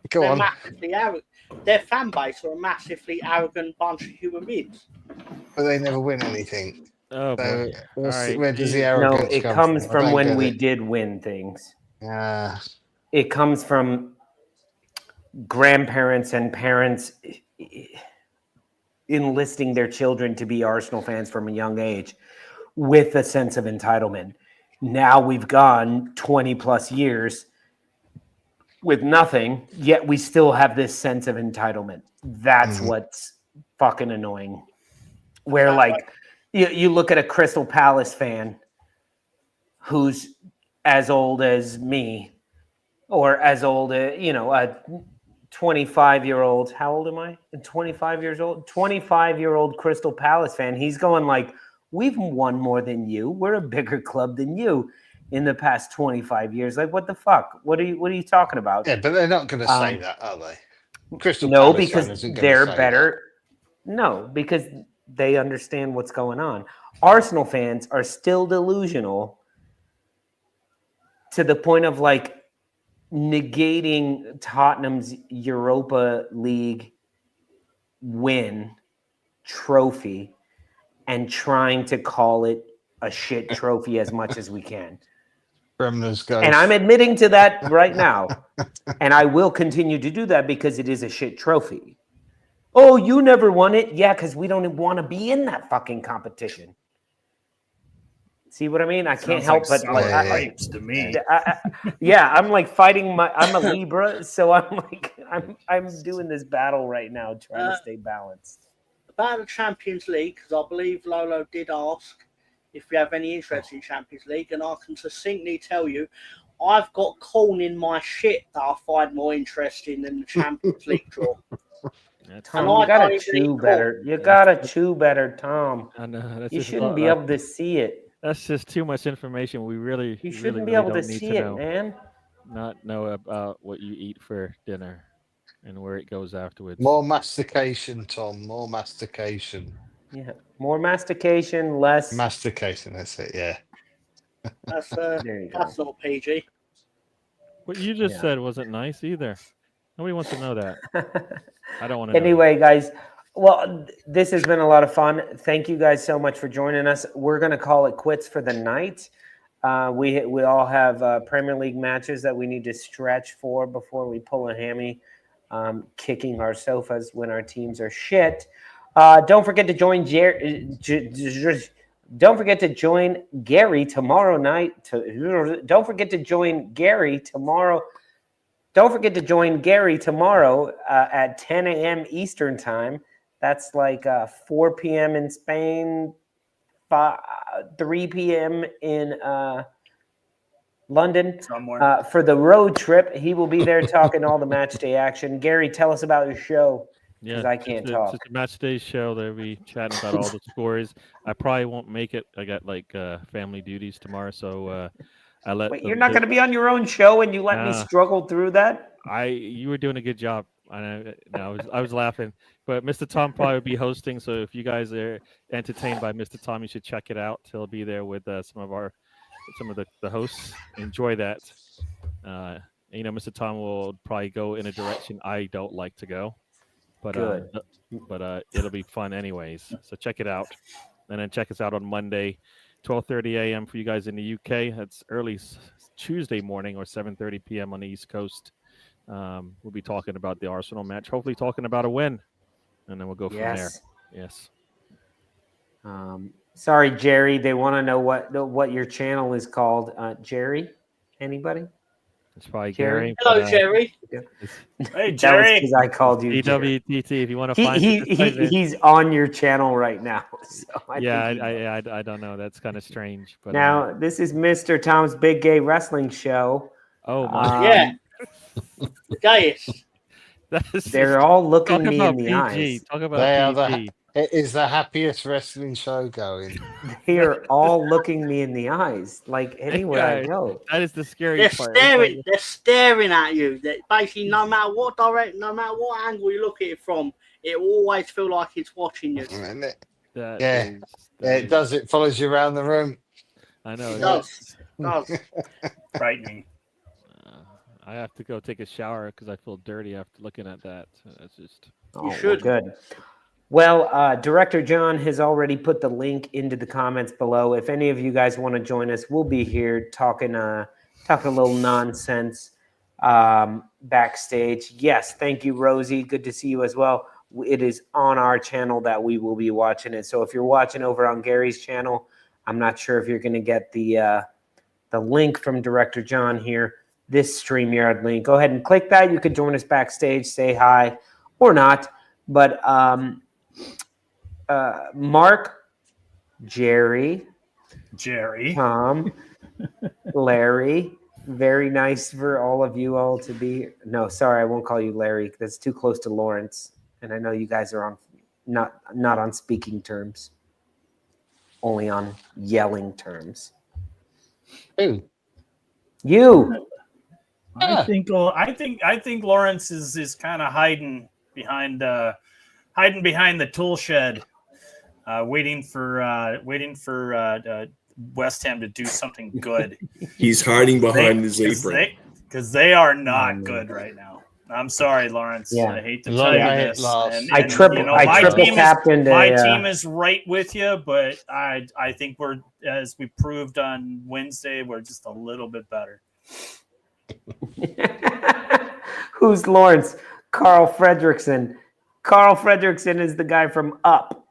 go They're on. massively arrogant. Their fan base are a massively arrogant bunch of human beings. But they never win anything. Oh boy. So All right. where does the No, arrogance it come comes I from don't when get we it. did win things. Yeah. It comes from grandparents and parents enlisting their children to be Arsenal fans from a young age with a sense of entitlement. Now we've gone 20 plus years with nothing, yet we still have this sense of entitlement. That's what's fucking annoying. Where, like, you look at a Crystal Palace fan who's as old as me, or as old as, a 25-year-old. How old am I? 25 years old. 25-year-old Crystal Palace fan. He's going like, we've won more than you. We're a bigger club than you in the past 25 years. Like, what the fuck? What are you talking about? Yeah, but they're not going to say that, are they? Crystal No, Palace because fan isn't gonna they're say better. No, because they understand what's going on. Arsenal fans are still delusional to the point of like negating Tottenham's Europa League win trophy and trying to call it a shit trophy as much as we can. Bremner's ghost. And I'm admitting to that right now. And I will continue to do that because it is a shit trophy. Oh, you never won it? Yeah, because we don't want to be in that fucking competition. See what I mean? I can't help but like, pipes to me. yeah, I'm like fighting I'm a Libra, so I'm like I'm doing this battle right now, trying to stay balanced. About the Champions League, because I believe Lolo did ask if you have any interest in Champions League, and I can succinctly tell you, I've got corn in my shit that I find more interesting than the Champions League draw. Tom, you gotta chew better. You gotta chew better, Tom. I know. That's You just shouldn't be able to see it. That's just too much information. We really, You shouldn't really, be able really to don't need see it, know. man. Not know about what you eat for dinner and where it goes afterwards. More mastication, Tom. More mastication. Yeah, more mastication, less. Mastication, that's it, yeah. That's There you go. that's not PG. What you just Yeah. said wasn't nice either. Nobody wants to know that. I don't want to know. Anyway, guys, well, this has been a lot of fun. Thank you guys so much for joining us. We're going to call it quits for the night. We all have Premier League matches that we need to stretch for before we pull a hammy, kicking our sofas when our teams are shit. Don't forget to join Don't forget to join Gary tomorrow night. Don't forget to join Gary tomorrow. Don't forget to join Gary tomorrow at 10 a.m. Eastern time. That's like 4 p.m. in Spain, 3 p.m. in London Somewhere. for the road trip. He will be there talking all the match day action. Gary, tell us about your show. Yeah, I can't talk. It's a match day show. They'll be chatting about all the scores. I probably won't make it. I got like family duties tomorrow, so I let. Wait, you're not going to be on your own show, and you let me struggle through that? You were doing a good job. I was laughing, but Mr. Tom probably will be hosting. So if you guys are entertained by Mr. Tom, you should check it out. He'll be there with some of the hosts. Enjoy that. Mr. Tom will probably go in a direction I don't like to go. But it'll be fun anyways. So check it out, and then check us out on Monday, 12:30 a.m. for you guys in the UK. That's early Tuesday morning or 7:30 p.m. on the East Coast. We'll be talking about the Arsenal match. Hopefully, talking about a win, and then we'll go from there. Yes. Sorry, Jerry. They want to know what your channel is called. Jerry, anybody? It's probably Gary. Hello, Jerry. Hey, Jerry. Because I called you. DWTT. If you want to find he's on your channel right now. So I don't know. That's kind of strange. But now this is Mr. Tom's Big Gay Wrestling Show. Oh my! Yeah. Guys, they're all looking me in the eyes. Talk about PG. It is the happiest wrestling show going. They're all looking me in the eyes, like anywhere I go. That is the scary part. They're staring at you. Basically, no matter what angle you look at it from, it will always feel like it's watching you. It does. It follows you around the room. I know. It does. Frightening. I have to go take a shower because I feel dirty after looking at that. That's just. You should. Well, good. Well, Director John has already put the link into the comments below. If any of you guys want to join us, we'll be here talking a little nonsense backstage. Yes, thank you, Rosie. Good to see you as well. It is on our channel that we will be watching it. So if you're watching over on Gary's channel, I'm not sure if you're going to get the link from Director John here, this StreamYard link. Go ahead and click that. You could join us backstage, say hi or not. But Mark, Jerry, Tom, Larry, very nice for all of you all to be here. No, sorry, I won't call you Larry. That's too close to Lawrence. And I know you guys are on not on speaking terms, only on yelling terms. Who? You. I think Lawrence is kind of hiding behind the tool shed, waiting for West Ham to do something good. He's hiding behind his apron because they are not good right now. I'm sorry, Lawrence. Yeah. I hate to tell you this. I triple captained. My team is right with you, but I think we're, as we proved on Wednesday, we're just a little bit better. Who's Lawrence? Carl Fredrickson. Carl Fredrickson is the guy from Up.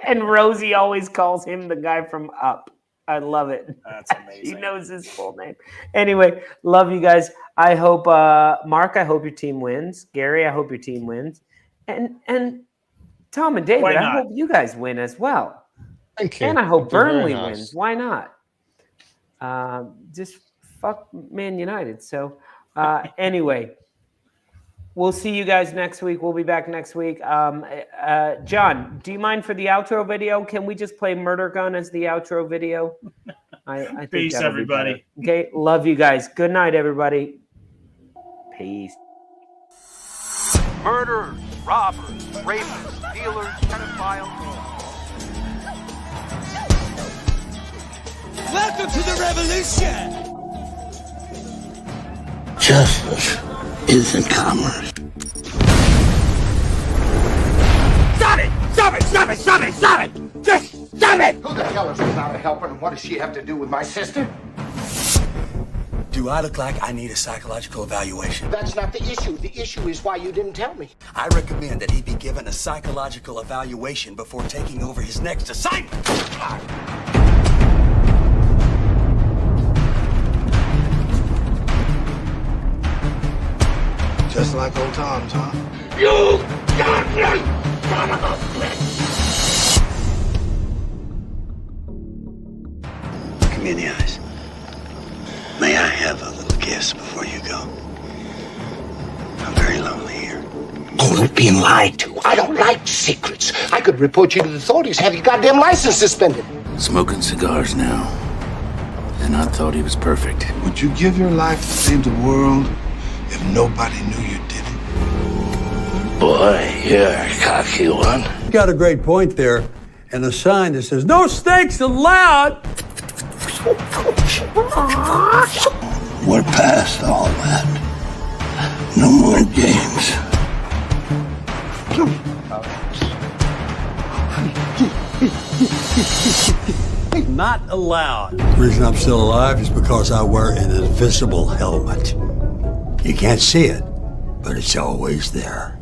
And Rosie always calls him the guy from Up. I love it. That's amazing. He knows his full name. Anyway, love you guys. I hope, Mark, I hope your team wins. Gary, I hope your team wins. And Tom and David, I hope you guys win as well. Thank you. And I hope Burnley wins. Why not? Just fuck Man United. So anyway, we'll see you guys next week. We'll be back next week. John, do you mind for the outro video? Can we just play Murder Gun as the outro video? I think peace, everybody. Okay, love you guys. Good night, everybody. Peace. Murderers, robbers, rapists, dealers, pedophiles. Welcome to the revolution! Justice isn't commerce. Stop it! Stop it! Stop it! Stop it! Stop it! Just Damn it! Who the hell is without a helper, and what does she have to do with my sister? Do I look like I need a psychological evaluation? That's not the issue. The issue is why you didn't tell me. I recommend that he be given a psychological evaluation before taking over his next assignment. Just like old times, huh? You goddamn son of a bitch! Look me in the eyes. May I have a little kiss before you go? I'm very lonely here. Oh, we're being lied to. I don't like secrets. I could report you to the authorities, have your goddamn license suspended. Smoking cigars now. And I thought he was perfect. Would you give your life to save the world if nobody knew you did it? Boy, you're a cocky one. You got a great point there. And a sign that says, no snakes allowed. We're past all that. No more games. Not allowed. The reason I'm still alive is because I wear an invisible helmet. You can't see it, but it's always there.